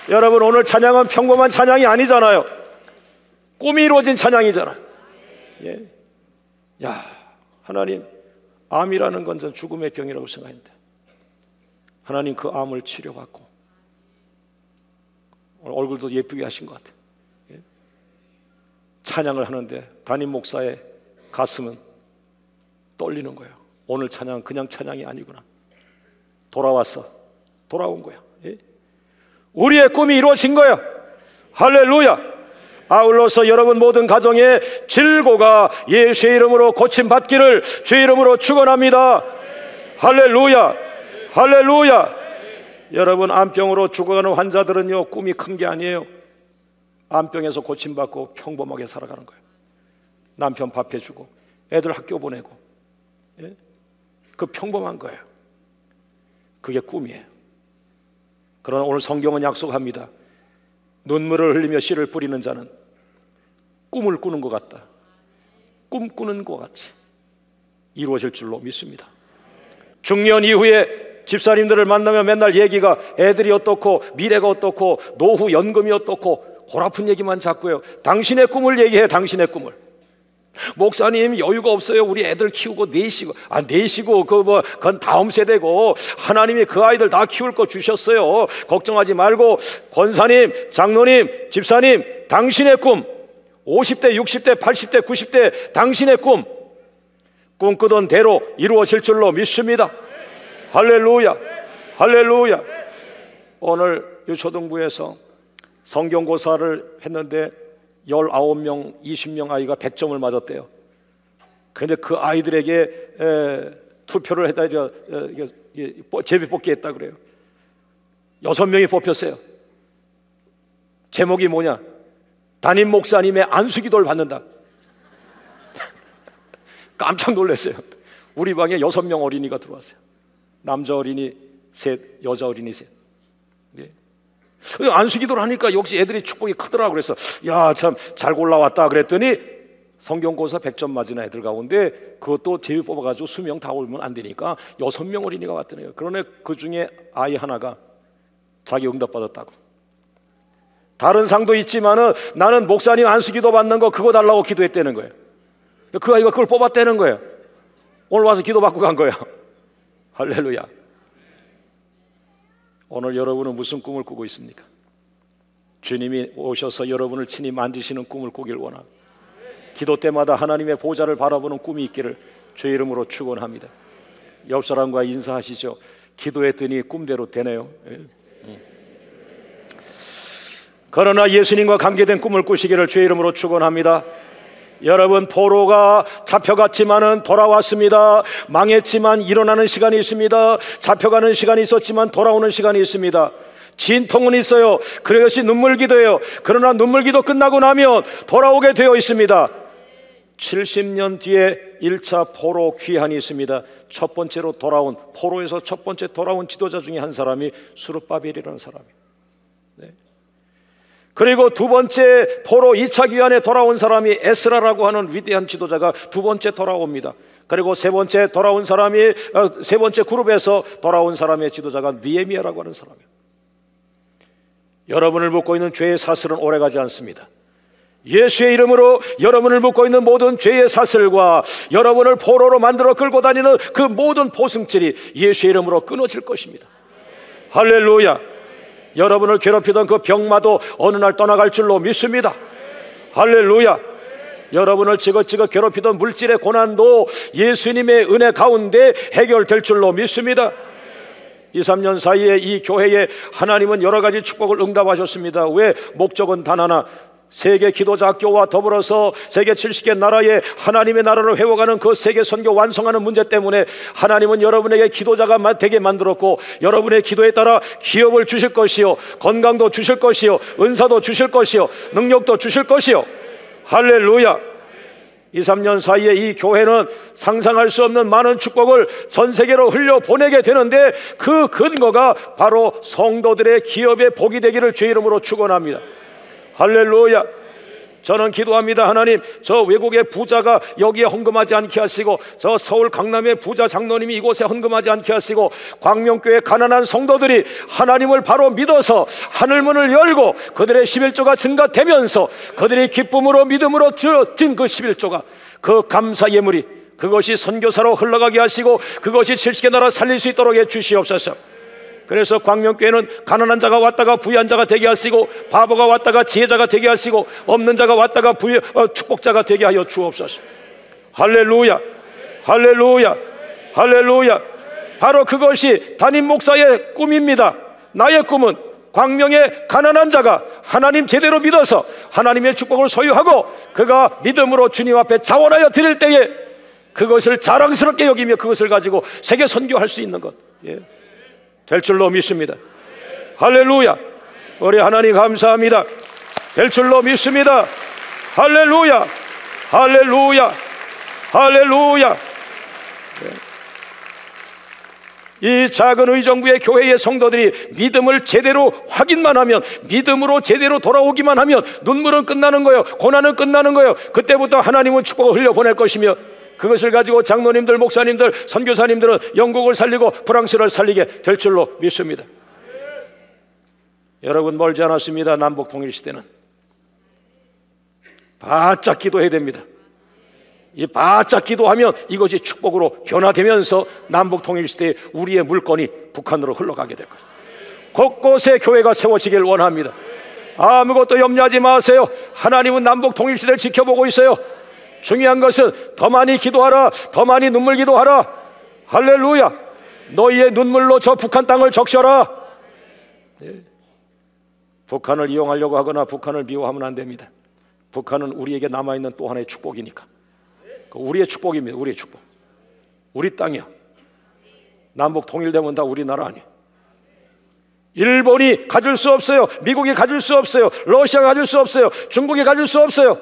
여러분, 오늘 찬양은 평범한 찬양이 아니잖아요. 꿈이 이루어진 찬양이잖아요. 야, 하나님, 암이라는 건 전 죽음의 병이라고 생각했는데 하나님 그 암을 치료받고 얼굴도 예쁘게 하신 것 같아요. 찬양을 하는데 담임 목사의 가슴은 떨리는 거예요. 오늘 찬양 그냥 찬양이 아니구나. 돌아온 거야. 우리의 꿈이 이루어진 거예요. 할렐루야. 아울러서 여러분 모든 가정에 질고가 예수의 이름으로 고침받기를 주의 이름으로 축원합니다. 할렐루야, 할렐루야. 여러분, 암병으로 죽어가는 환자들은요, 꿈이 큰 게 아니에요. 암병에서 고침받고 평범하게 살아가는 거예요. 남편 밥 해주고 애들 학교 보내고, 그 평범한 거예요. 그게 꿈이에요. 그러나 오늘 성경은 약속합니다. 눈물을 흘리며 씨를 뿌리는 자는 꿈을 꾸는 것 같다. 꿈꾸는 것 같이 이루어질 줄로 믿습니다. 중년 이후에 집사님들을 만나면 맨날 얘기가 애들이 어떻고 미래가 어떻고 노후 연금이 어떻고 골아픈 얘기만 자꾸요. 당신의 꿈을 얘기해. 당신의 꿈을. 목사님 여유가 없어요. 우리 애들 키우고 내시고 그건 다음 세대고 하나님이 그 아이들 다 키울 거 주셨어요. 걱정하지 말고. 권사님, 장로님, 집사님, 당신의 꿈 50대, 60대, 80대, 90대 당신의 꿈 꿈꾸던 대로 이루어질 줄로 믿습니다. 할렐루야, 할렐루야. 오늘 초등부에서 성경고사를 했는데 19명, 20명 아이가 100점을 맞았대요. 그런데 그 아이들에게 투표를 해다 제비 뽑기 했다 그래요. 6명이 뽑혔어요. 제목이 뭐냐? 담임 목사님의 안수기도를 받는다. 깜짝 놀랐어요. 우리 방에 6명 어린이가 들어왔어요. 남자 어린이 셋, 여자 어린이 셋. 안수기도를 하니까 역시 애들이 축복이 크더라고. 그래서 야, 참 잘 골라왔다 그랬더니 성경고사 100점 맞은 애들 가운데 그것도 제비 뽑아가지고 수명 다 올면 안 되니까 6명 어린이가 왔더래요. 그러네. 그 중에 아이 하나가 자기 응답 받았다고. 다른 상도 있지만은 나는 목사님 안수기도 받는 거 그거 달라고 기도했다는 거예요. 그 아이가 그걸 뽑았다는 거예요. 오늘 와서 기도 받고 간 거예요. 할렐루야. 오늘 여러분은 무슨 꿈을 꾸고 있습니까? 주님이 오셔서 여러분을 친히 만지시는 꿈을 꾸길 원합니다. 기도 때마다 하나님의 보좌를 바라보는 꿈이 있기를 주의 이름으로 축원합니다. 옆 사람과 인사하시죠. 기도했더니 꿈대로 되네요. 그러나 예수님과 관계된 꿈을 꾸시기를 주의 이름으로 축원합니다. 여러분, 포로가 잡혀갔지만은 돌아왔습니다. 망했지만 일어나는 시간이 있습니다. 잡혀가는 시간이 있었지만 돌아오는 시간이 있습니다. 진통은 있어요. 그것이 눈물기도예요. 그러나 눈물기도 끝나고 나면 돌아오게 되어 있습니다. 70년 뒤에 1차 포로 귀환이 있습니다. 첫 번째로 돌아온, 포로에서 첫 번째 돌아온 지도자 중에 한 사람이 수르바벨이라는 사람이에요. 네. 그리고 두 번째 포로 2차 귀환에 돌아온 사람이 에스라라고 하는 위대한 지도자가 두 번째 돌아옵니다. 그리고 세 번째 돌아온 사람이 세 번째 그룹에서 돌아온 사람의 지도자가 느헤미야라고 하는 사람이에요. 여러분을 묶고 있는 죄의 사슬은 오래가지 않습니다. 예수의 이름으로 여러분을 묶고 있는 모든 죄의 사슬과 여러분을 포로로 만들어 끌고 다니는 그 모든 포승줄이 예수의 이름으로 끊어질 것입니다. 할렐루야. 여러분을 괴롭히던 그 병마도 어느 날 떠나갈 줄로 믿습니다. 할렐루야. 여러분을 지긋지긋 괴롭히던 물질의 고난도 예수님의 은혜 가운데 해결될 줄로 믿습니다. 2, 3년 사이에 이 교회에 하나님은 여러 가지 축복을 응답하셨습니다. 왜? 목적은 단 하나, 세계 기도자 학교와 더불어서 세계 70개 나라에 하나님의 나라를 회복하는 그 세계 선교 완성하는 문제 때문에 하나님은 여러분에게 기도자가 되게 만들었고, 여러분의 기도에 따라 기업을 주실 것이요, 건강도 주실 것이요, 은사도 주실 것이요, 능력도 주실 것이요. 할렐루야. 2, 3년 사이에 이 교회는 상상할 수 없는 많은 축복을 전 세계로 흘려보내게 되는데, 그 근거가 바로 성도들의 기업의 복이 되기를 주의 이름으로 축원합니다. 할렐루야. 저는 기도합니다. 하나님, 저 외국의 부자가 여기에 헌금하지 않게 하시고, 저 서울 강남의 부자 장로님이 이곳에 헌금하지 않게 하시고, 광명교회 가난한 성도들이 하나님을 바로 믿어서 하늘문을 열고 그들의 11조가 증가되면서 그들이 기쁨으로 믿음으로 드린 그 11조가, 그 감사 예물이, 그것이 선교사로 흘러가게 하시고 그것이 70개 나라 살릴 수 있도록 해 주시옵소서. 그래서 광명교회는 가난한 자가 왔다가 부유한 자가 되게 하시고, 바보가 왔다가 지혜자가 되게 하시고, 없는 자가 왔다가 축복자가 되게 하여 주옵소서. 할렐루야. 할렐루야. 할렐루야. 바로 그것이 담임 목사의 꿈입니다. 나의 꿈은 광명의 가난한 자가 하나님 제대로 믿어서 하나님의 축복을 소유하고 그가 믿음으로 주님 앞에 자원하여 드릴 때에 그것을 자랑스럽게 여기며 그것을 가지고 세계 선교할 수 있는 것, 될 줄로 믿습니다. 할렐루야. 우리 하나님 감사합니다. 될 줄로 믿습니다. 할렐루야. 할렐루야. 할렐루야. 이 작은 의정부의 교회의 성도들이 믿음을 제대로 확인만 하면, 믿음으로 제대로 돌아오기만 하면 눈물은 끝나는 거예요. 고난은 끝나는 거예요. 그때부터 하나님은 축복을 흘려보낼 것이며, 그것을 가지고 장로님들, 목사님들, 선교사님들은 영국을 살리고 프랑스를 살리게 될 줄로 믿습니다. 여러분, 멀지 않았습니다. 남북 통일 시대는 바짝 기도해야 됩니다. 이 바짝 기도하면 이것이 축복으로 변화되면서 남북 통일 시대에 우리의 물건이 북한으로 흘러가게 될 것입니다. 곳곳에 교회가 세워지길 원합니다. 아무것도 염려하지 마세요. 하나님은 남북 통일 시대를 지켜보고 있어요. 중요한 것은 더 많이 기도하라, 더 많이 눈물 기도하라. 할렐루야. 너희의 눈물로 저 북한 땅을 적셔라. 북한을 이용하려고 하거나 북한을 미워하면 안 됩니다. 북한은 우리에게 남아있는 또 하나의 축복이니까. 우리의 축복입니다. 우리의 축복. 우리 땅이야. 남북 통일되면 다 우리나라 아니에요. 일본이 가질 수 없어요. 미국이 가질 수 없어요. 러시아가 가질 수 없어요. 중국이 가질 수 없어요.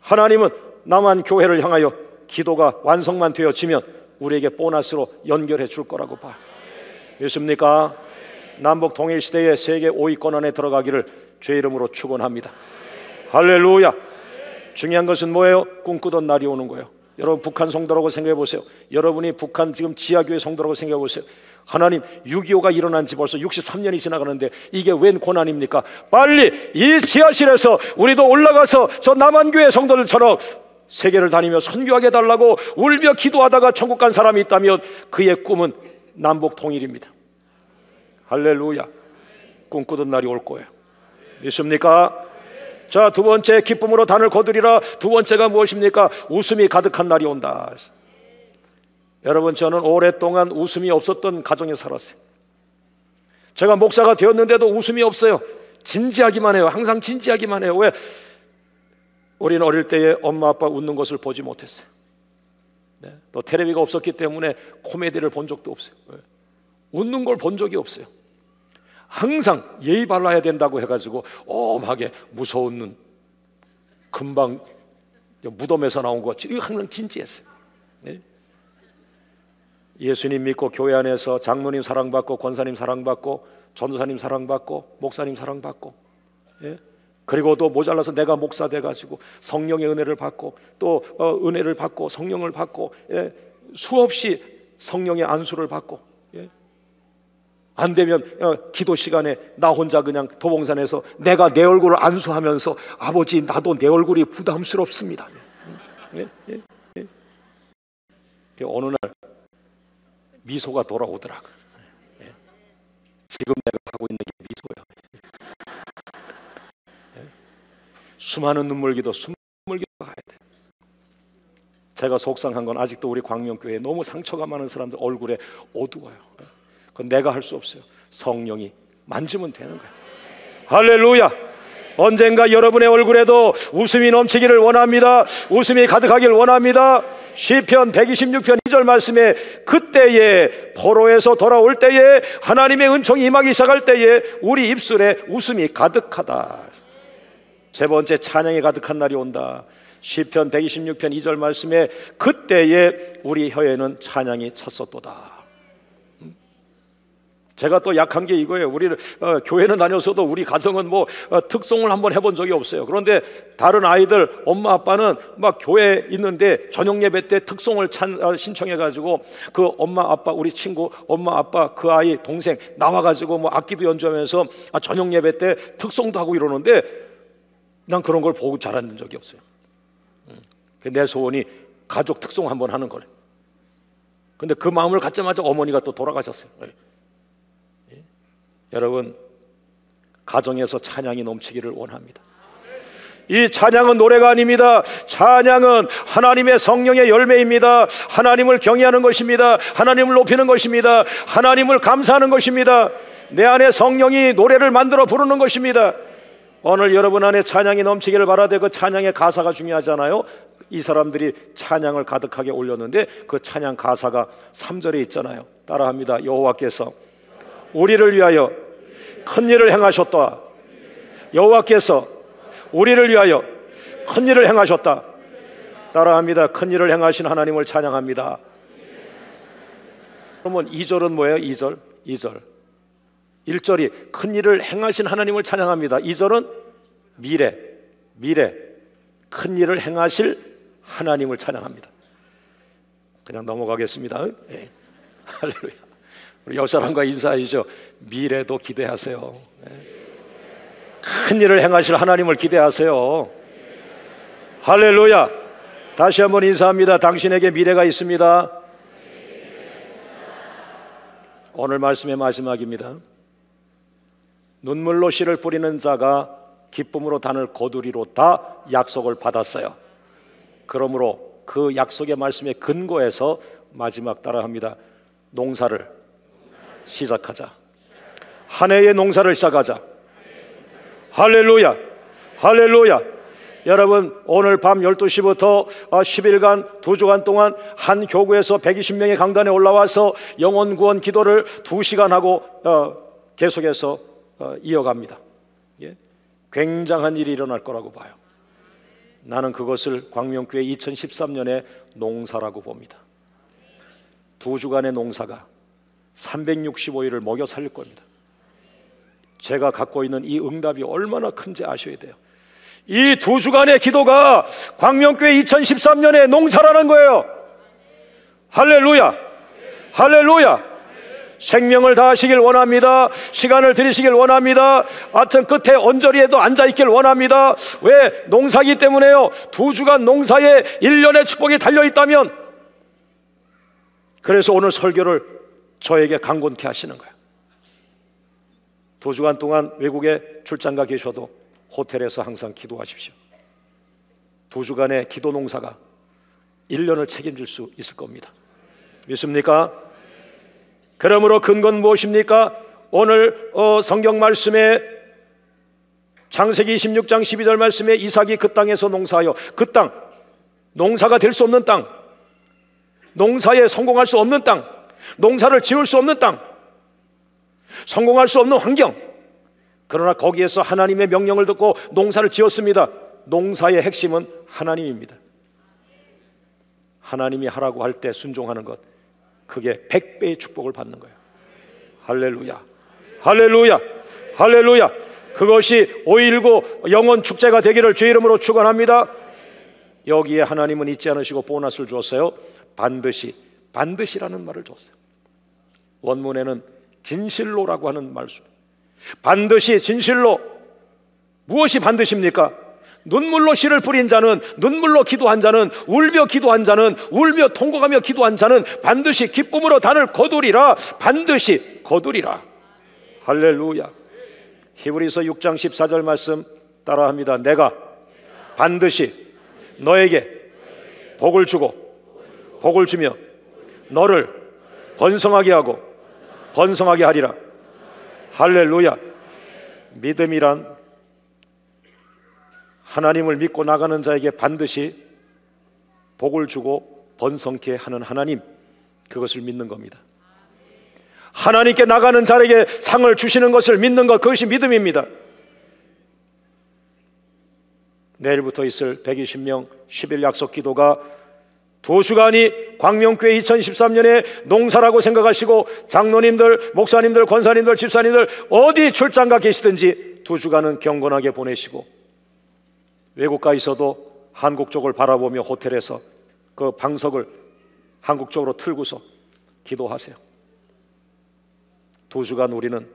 하나님은 남한 교회를 향하여 기도가 완성만 되어지면 우리에게 보너스로 연결해 줄 거라고 봐. 믿습니까? 남북 통일 시대의 세계 5위권 안에 들어가기를 주의 이름으로 축원합니다. 할렐루야. 중요한 것은 뭐예요? 꿈꾸던 날이 오는 거예요. 여러분, 북한 성도라고 생각해 보세요. 여러분이 북한 지금 지하교회 성도라고 생각해 보세요. 하나님, 6.25가 일어난 지 벌써 63년이 지나가는데 이게 웬 고난입니까? 빨리 이 지하실에서 우리도 올라가서 저 남한교회 성도들처럼 세계를 다니며 선교하게 해달라고 울며 기도하다가 천국 간 사람이 있다면 그의 꿈은 남북 통일입니다. 할렐루야. 꿈꾸던 날이 올 거예요. 믿습니까? 자, 두 번째, 기쁨으로 단을 거두리라. 두 번째가 무엇입니까? 웃음이 가득한 날이 온다. 여러분, 저는 오랫동안 웃음이 없었던 가정에 살았어요. 제가 목사가 되었는데도 웃음이 없어요. 진지하기만 해요. 항상 진지하기만 해요. 왜? 우리는 어릴 때에 엄마 아빠 웃는 것을 보지 못했어요. 네. 또 텔레비가 없었기 때문에 코미디를 본 적도 없어요. 네. 웃는 걸 본 적이 없어요. 항상 예의 발라야 된다고 해가지고 엄하게 무서운 눈, 금방 무덤에서 나온 것, 항상 진지했어요. 네. 예수님 믿고 교회 안에서 장로님 사랑받고 권사님 사랑받고 전도사님 사랑받고 목사님 사랑받고, 예? 그리고 또 모자라서 내가 목사 돼가지고 성령의 은혜를 받고 또 은혜를 받고 성령을 받고, 예? 수없이 성령의 안수를 받고, 예? 안 되면 기도 시간에 나 혼자 그냥 도봉산에서 내가 내 얼굴을 안수하면서 아버지 나도 내 얼굴이 부담스럽습니다. 예? 예? 예? 어느 날 미소가 돌아오더라고. 예? 지금 내가 하고 있는 게 미소야. 예? 수많은 눈물기도 가야 돼. 제가 속상한 건 아직도 우리 광명교회에 너무 상처가 많은 사람들 얼굴에 어두워요. 그건 내가 할 수 없어요. 성령이 만지면 되는 거예요. 할렐루야. 언젠가 여러분의 얼굴에도 웃음이 넘치기를 원합니다. 웃음이 가득하기를 원합니다. 시편 126편 2절 말씀에 그때에 포로에서 돌아올 때에 하나님의 은총이 임하기 시작할 때에 우리 입술에 웃음이 가득하다. 세 번째, 찬양이 가득한 날이 온다. 시편 126편 2절 말씀에 그때에 우리 혀에는 찬양이 찼었도다. 제가 또 약한 게 이거예요. 우리는 교회는 다녔어도 우리 가정은 뭐 특송을 한번 해본 적이 없어요. 그런데 다른 아이들 엄마 아빠는 막 교회에 있는데 저녁 예배 때 특송을 신청해가지고 그 엄마 아빠 우리 친구 엄마 아빠 그 아이 동생 나와가지고 뭐 악기도 연주하면서 저녁 예배 때 특송도 하고 이러는데 난 그런 걸 보고 자란 적이 없어요. 내 소원이 가족 특송 한번 하는 거래. 근데 그 마음을 갖자마자 어머니가 또 돌아가셨어요. 여러분, 가정에서 찬양이 넘치기를 원합니다. 이 찬양은 노래가 아닙니다. 찬양은 하나님의 성령의 열매입니다. 하나님을 경외하는 것입니다. 하나님을 높이는 것입니다. 하나님을 감사하는 것입니다. 내 안에 성령이 노래를 만들어 부르는 것입니다. 오늘 여러분 안에 찬양이 넘치기를 바라되 그 찬양의 가사가 중요하잖아요. 이 사람들이 찬양을 가득하게 올렸는데 그 찬양 가사가 3절에 있잖아요. 따라합니다. 여호와께서 우리를 위하여 큰 일을 행하셨다. 여호와께서 우리를 위하여 큰 일을 행하셨다. 따라합니다. 큰 일을 행하신 하나님을 찬양합니다. 그러면 2절은 뭐예요? 2절 1절이 큰 일을 행하신 하나님을 찬양합니다. 2절은 미래 큰 일을 행하실 하나님을 찬양합니다. 그냥 넘어가겠습니다. 네. 할렐루야. 우리 옆 사람과 인사하시죠. 미래도 기대하세요. 네. 큰 일을 행하실 하나님을 기대하세요. 할렐루야. 다시 한번 인사합니다. 당신에게 미래가 있습니다. 오늘 말씀의 마지막입니다. 눈물로 씨를 뿌리는 자가 기쁨으로 단을 거두리로다 약속을 받았어요. 그러므로 그 약속의 말씀에 근거해서 마지막 따라합니다. 농사를 시작하자. 한 해의 농사를 시작하자. 할렐루야. 할렐루야. 여러분, 오늘 밤 12시부터 10일간 2주간 동안 한 교구에서 120명의 강단에 올라와서 영혼 구원 기도를 2시간 하고 계속해서 이어갑니다. 예? 굉장한 일이 일어날 거라고 봐요. 나는 그것을 광명교회 2013년의 농사라고 봅니다. 2주간의 농사가 365일을 먹여 살릴 겁니다. 제가 갖고 있는 이 응답이 얼마나 큰지 아셔야 돼요. 이 2주간의 기도가 광명교회 2013년의 농사라는 거예요. 할렐루야. 할렐루야. 생명을 다하시길 원합니다. 시간을 들이시길 원합니다. 하여튼 끝에 언저리에도 앉아있길 원합니다. 왜? 농사기 때문에요. 2주간 농사에 1년의 축복이 달려있다면, 그래서 오늘 설교를 저에게 강권케 하시는 거예요. 2주간 동안 외국에 출장가 계셔도 호텔에서 항상 기도하십시오. 2주간의 기도 농사가 1년을 책임질 수 있을 겁니다. 믿습니까? 그러므로 근거는 무엇입니까? 오늘 성경 말씀에 창세기 26장 12절 말씀에 이삭이 그 땅에서 농사하여, 그 땅, 농사가 될 수 없는 땅, 농사에 성공할 수 없는 땅, 농사를 지을 수 없는 땅, 성공할 수 없는 환경, 그러나 거기에서 하나님의 명령을 듣고 농사를 지었습니다. 농사의 핵심은 하나님입니다. 하나님이 하라고 할 때 순종하는 것, 그게 100배의 축복을 받는 거예요. 할렐루야, 할렐루야, 할렐루야. 그것이 5.19 영원 축제가 되기를 주의 이름으로 축원합니다. 여기에 하나님은 잊지 않으시고 보너스를 주었어요. 반드시, 반드시라는 말을 줬어요. 원문에는 진실로라고 하는 말씀. 반드시, 진실로. 무엇이 반드시입니까? 눈물로 씨를 뿌린 자는, 눈물로 기도한 자는, 울며 기도한 자는, 울며 통곡하며 기도한 자는 반드시 기쁨으로 단을 거두리라. 반드시 거두리라. 할렐루야. 히브리서 6장 14절 말씀 따라합니다. 내가 반드시 너에게 복을 주고 복을 주며 너를 번성하게 하고 번성하게 하리라. 할렐루야. 믿음이란 하나님을 믿고 나가는 자에게 반드시 복을 주고 번성케 하는 하나님, 그것을 믿는 겁니다. 하나님께 나가는 자에게 상을 주시는 것을 믿는 것, 그것이 믿음입니다. 내일부터 있을 120명 10일 약속 기도가 2주간이 광명교회 2013년에 농사라고 생각하시고 장로님들, 목사님들, 권사님들, 집사님들 어디 출장가 계시든지 2주간은 경건하게 보내시고, 외국 가 있어도 한국 쪽을 바라보며 호텔에서 그 방석을 한국 쪽으로 틀고서 기도하세요. 2주간 우리는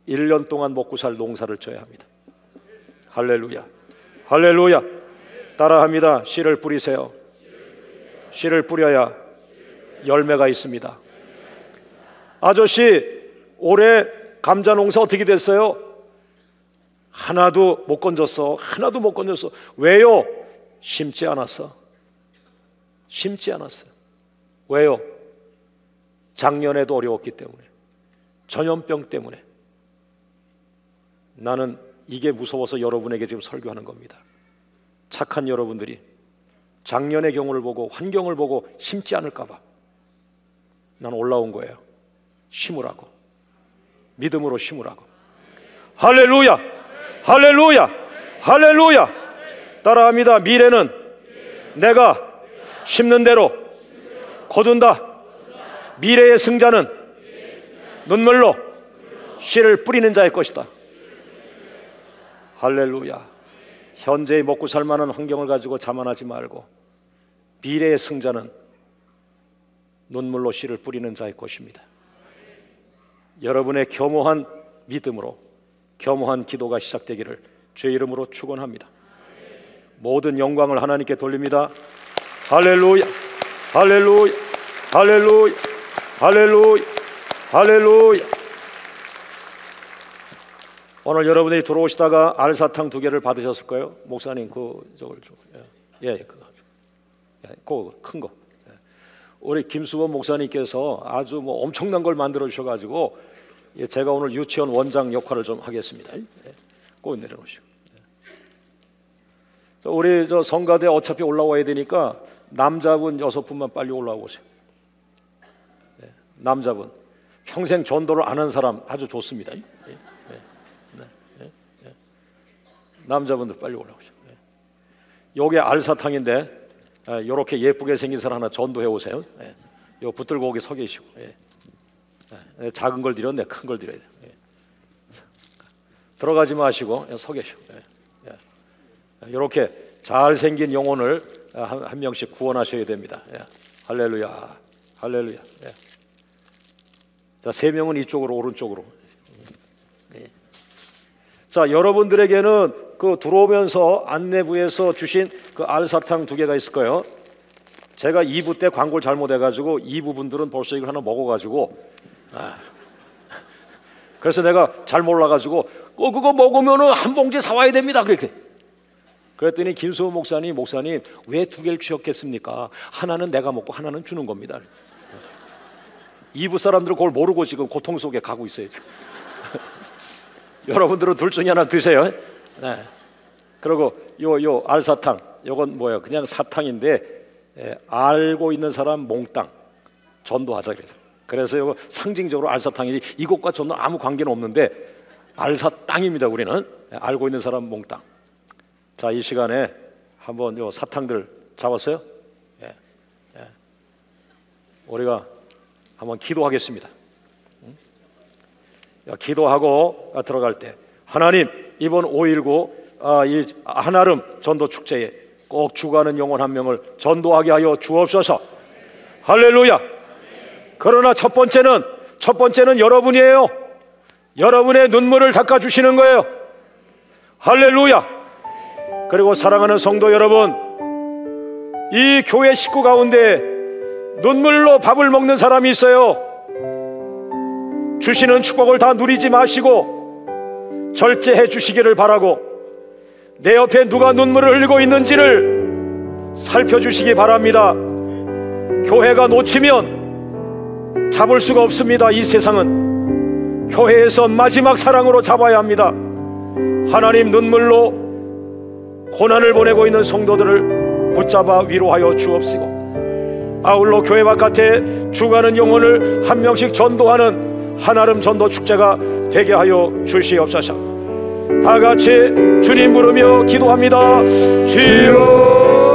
1년 동안 먹고 살 농사를 져야 합니다. 할렐루야, 할렐루야. 따라합니다. 씨를 뿌리세요. 씨를 뿌려야 열매가 있습니다. 아저씨, 올해 감자 농사 어떻게 됐어요? 하나도 못 건졌어. 하나도 못 건졌어. 왜요? 심지 않았어. 심지 않았어요. 왜요? 작년에도 어려웠기 때문에, 전염병 때문에. 나는 이게 무서워서 여러분에게 지금 설교하는 겁니다. 착한 여러분들이 작년의 경우를 보고 환경을 보고 심지 않을까 봐 난 올라온 거예요. 심으라고, 믿음으로 심으라고. 할렐루야, 할렐루야, 할렐루야. 따라합니다. 미래는 내가 심는 대로 거둔다. 미래의 승자는 눈물로 씨를 뿌리는 자의 것이다. 할렐루야. 현재의 먹고 살만한 환경을 가지고 자만하지 말고, 미래의 승자는 눈물로 씨를 뿌리는 자의 것입니다. 여러분의 겸허한 믿음으로 겸허한 기도가 시작되기를 주의 이름으로 축원합니다. 모든 영광을 하나님께 돌립니다. 할렐루야, 할렐루야, 할렐루야, 할렐루야, 할렐루야. 오늘 여러분들이 들어오시다가 알사탕 2개를 받으셨을 거예요. 목사님 저걸 좀, 그거, 그거 큰 거. 우리 김수범 목사님께서 아주 엄청난 걸 만들어 주셔가지고 제가 오늘 유치원 원장 역할을 좀 하겠습니다. 꼭 내려놓으시고. 우리 성가대 어차피 올라와야 되니까 남자분 6분만 빨리 올라오세요. 남자분 평생 전도를 안 한 사람 아주 좋습니다. 남자분들 빨리 올라오세요. 요게 알사탕인데 이렇게 예쁘게 생긴 사람 하나 전도해 오세요. 요 붙들고 오게 서 계시고. 작은 걸 드렸네, 큰 걸 드려야 돼. 들어가지 마시고 서 계시고. 이렇게 잘생긴 영혼을 한 명씩 구원하셔야 됩니다. 할렐루야, 할렐루야. 자, 3명은 이쪽으로, 오른쪽으로. 자, 여러분들에게는 그 들어오면서 안내부에서 주신 그 알사탕 2개가 있을 거예요. 제가 2부 때 광고를 잘못해가지고 2부 분들은 벌써 이걸 하나 먹어가지고, 그래서 내가 잘 몰라가지고 그거 먹으면은 한 봉지 사와야 됩니다. 그랬더니 김수호 목사님 왜 2개를 주셨겠습니까? 하나는 내가 먹고 하나는 주는 겁니다. 2부 사람들은 그걸 모르고 지금 고통 속에 가고 있어요. 여러분들은 둘 중에 하나 드세요. 네. 그리고 요 알사탕, 요건 뭐예요? 그냥 사탕인데 알고 있는 사람 몽땅 전도하자 그래서. 그래서 이거 상징적으로 알사탕이 이것과 전도 아무 관계는 없는데 알사땅입니다. 우리는 알고 있는 사람 몽땅. 자, 이 시간에 한번 요 사탕들 잡았어요? 예. 우리가 한번 기도하겠습니다. 기도하고 들어갈 때 하나님, 이번 5.19 이 한아름 전도 축제에 꼭 죽어가는 영혼 한 명을 전도하게 하여 주옵소서. 할렐루야. 그러나 첫 번째는 여러분이에요. 여러분의 눈물을 닦아주시는 거예요. 할렐루야. 그리고 사랑하는 성도 여러분, 이 교회 식구 가운데 눈물로 밥을 먹는 사람이 있어요. 주시는 축복을 다 누리지 마시고 절제해 주시기를 바라고, 내 옆에 누가 눈물을 흘리고 있는지를 살펴주시기 바랍니다. 교회가 놓치면 잡을 수가 없습니다. 이 세상은 교회에서 마지막 사랑으로 잡아야 합니다. 하나님, 눈물로 고난을 보내고 있는 성도들을 붙잡아 위로하여 주옵시고, 아울러 교회 바깥에 죽어가는 영혼을 한 명씩 전도하는 한아름 전도 축제가 되게 하여 주시옵소서. 다 같이 주님 부르며 기도합니다. 주여